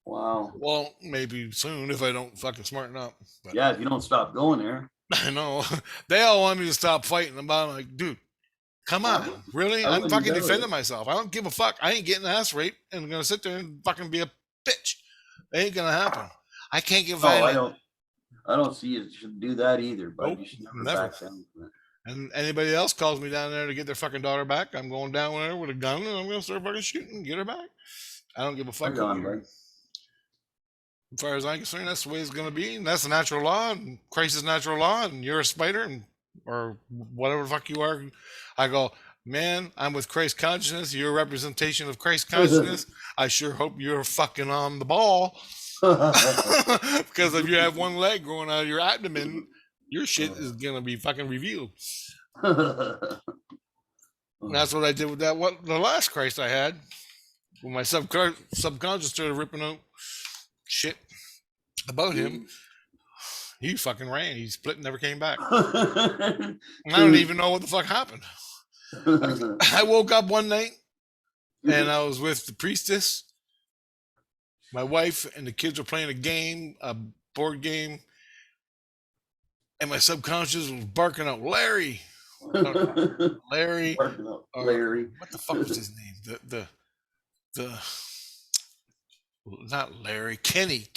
Wow. Well, maybe soon if I don't fucking smarten up. But yeah, if you don't stop going there. I know. They all want me to stop fighting. I'm like, dude, come on. Really? I'm fucking defending myself. I don't give a fuck. I ain't getting ass raped and I'm going to sit there and fucking be a bitch. It ain't going to happen. I can't get violent. I don't see you should do that either, but nope, you should never back down from it. And anybody else calls me down there to get their fucking daughter back, I'm going down there with a gun and I'm going to start fucking shooting and get her back. I don't give a fuck. As far as I'm concerned, that's the way it's going to be. And that's the natural law, and Christ is natural law, and you're a spider, and or whatever the fuck you are. I go, man, I'm with Christ consciousness. You're a representation of Christ consciousness. I sure hope you're fucking on the ball. Because if you have one leg growing out of your abdomen, your shit is going to be fucking revealed. That's what I did with that. The last Christ I had, when my subconscious started ripping out shit about him, he fucking ran. He split and never came back. I don't even know what the fuck happened. I woke up one night and I was with the priestess, my wife, and the kids were playing a board game, and my subconscious was barking out, Larry. Larry. Larry. What the fuck was his name? The not Larry. Kenny.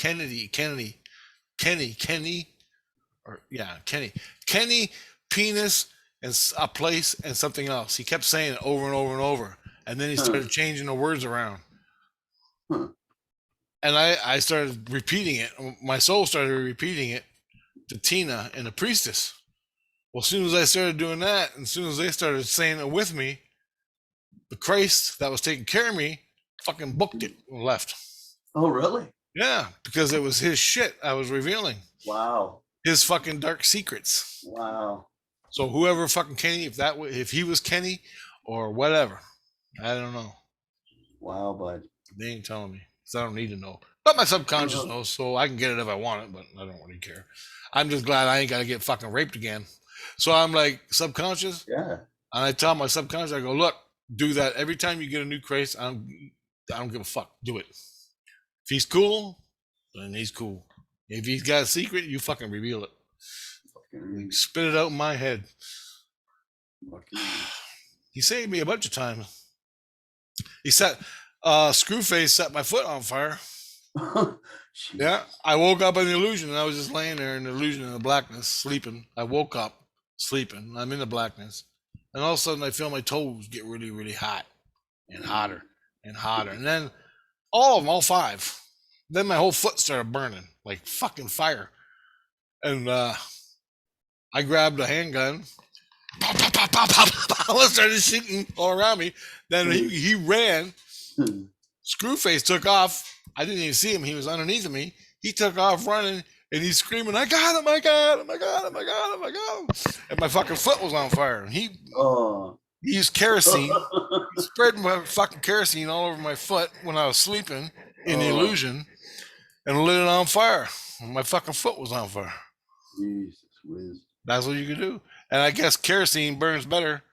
Or yeah, Kenny. Kenny, penis, and a place, and something else. He kept saying it over and over and over. And then he started changing the words around. And I started repeating it. My soul started repeating it to Tina and the priestess. Well, as soon as I started doing that, and as soon as they started saying it with me, the Christ that was taking care of me fucking booked it and left. Oh, really? Yeah, because it was his shit I was revealing. Wow. His fucking dark secrets. Wow. So whoever fucking Kenny, if he was Kenny or whatever, I don't know. Wow, bud. They ain't telling me, because I don't need to know. But my subconscious knows, so I can get it if I want it, but I don't really care. I'm just glad I ain't got to get fucking raped again. So I'm like, subconscious? Yeah. And I tell my subconscious, I go, look, do that every time you get a new Christ. I don't give a fuck. Do it. If he's cool, then he's cool. If he's got a secret, you fucking reveal it. Spit it out in my head. He saved me a bunch of times. He set Screwface set my foot on fire. Yeah, I woke up in the illusion and I was just laying there in the illusion in the blackness, sleeping. I woke up sleeping. I'm in the blackness. And all of a sudden I feel my toes get really, really hot and hotter and hotter. And then all of them, all 5. Then my whole foot started burning like fucking fire. And I grabbed a handgun. Pop, pop, pop, pop, pop, pop. I started shooting all around me. Then he ran. Screwface took off. I didn't even see him. He was underneath of me. He took off running and he's screaming, I got him, I got him, I got him, I got him, I got him. And my fucking foot was on fire. And he used kerosene. He spread my fucking kerosene all over my foot when I was sleeping in the illusion and lit it on fire. And my fucking foot was on fire. Jesus whiz. That's what you can do. And I guess kerosene burns better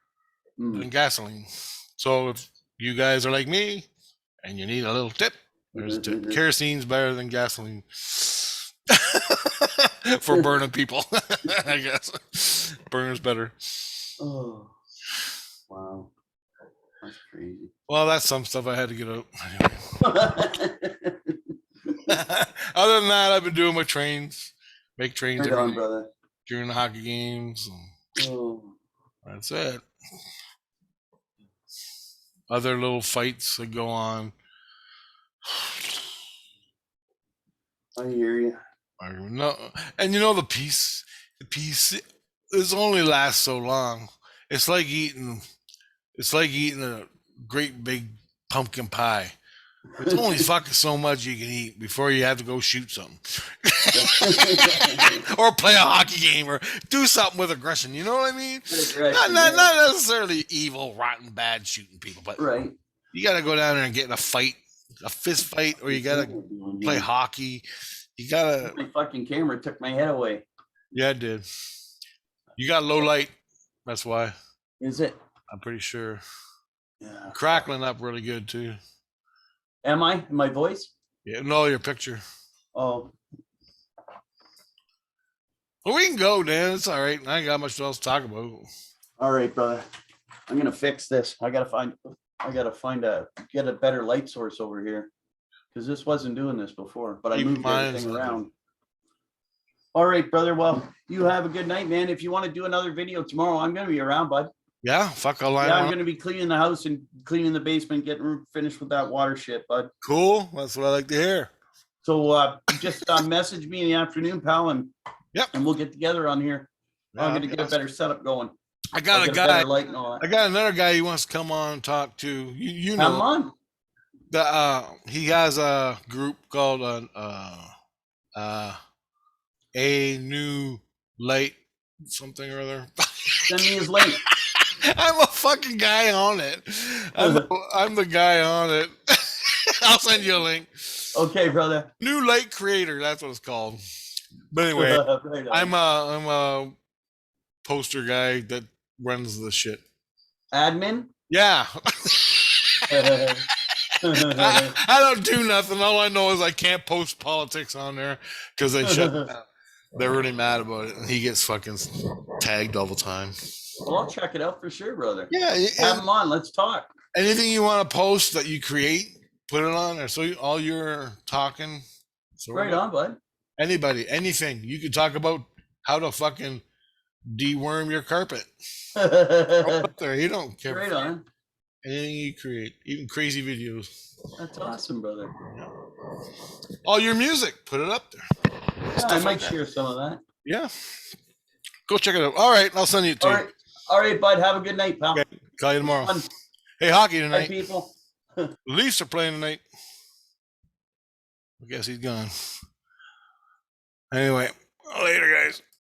than gasoline. So if you guys are like me and you need a little tip, there's a tip. Kerosene's better than gasoline for burning people. I guess burns better. Oh, wow. That's crazy. Well, that's some stuff I had to get out. Other than that, I've been doing my trains, make trains Right every on, night brother. during the hockey games. Oh, That's it. Other little fights that go on. I hear you. No, and you know the peace is only lasts so long. It's like eating a great big pumpkin pie. It's only fucking so much you can eat before you have to go shoot something. Or play a hockey game or do something with aggression. You know what I mean? Not necessarily evil, rotten, bad shooting people, but Right. you got to go down there and get in a fight, a fist fight, or you got to play hockey. You got to. My fucking camera took my head away. Yeah, it did. You got low light. That's why. Is it? I'm pretty sure. Yeah. Crackling up really good too. Am I? My voice? Yeah, no, your picture. Oh. Well, we can go, Dan. It's all right. I ain't got much else to talk about. All right, brother. I'm gonna fix this. I gotta get a better light source over here. Because this wasn't doing this before, but I moved everything around. All right, brother. Well, you have a good night, man. If you want to do another video tomorrow, I'm gonna be around, bud. Yeah, fuck, I'll line Yeah, I'm gonna be cleaning the house and cleaning the basement, getting finished with that water shit, bud. Cool. That's what I like to hear. So just message me in the afternoon, pal, and and we'll get together on here. Yeah, I'm gonna get a better setup going. I got a guy. I got another guy he wants to come on and talk to. You know, come on. He has a group called A New Light something or other. Send me his link. I'm a fucking guy on it. I'm the guy on it. I'll send you a link. Okay, brother. New Light Creator. That's what it's called. But anyway, right I'm a poster guy that runs the shit. Admin? Yeah. I don't do nothing. All I know is I can't post politics on there because they they're really mad about it. And he gets fucking tagged all the time. Well, I'll check it out for sure, brother. Yeah. Have him on. Let's talk. Anything you want to post that you create, put it on there. So all you're talking. So right on, bud. Anybody, anything. You could talk about how to fucking deworm your carpet. Up there. You don't care. Right on. Anything you create, even crazy videos. That's awesome, brother. Yeah. All your music, put it up there. Yeah, I might share some of that. Yeah. Go check it out. All right, I'll send you to you. All right, bud. Have a good night, pal. Okay. Call you tomorrow. Fun. Hey, hockey tonight. Hi, people. The Leafs are playing tonight. I guess he's gone. Anyway.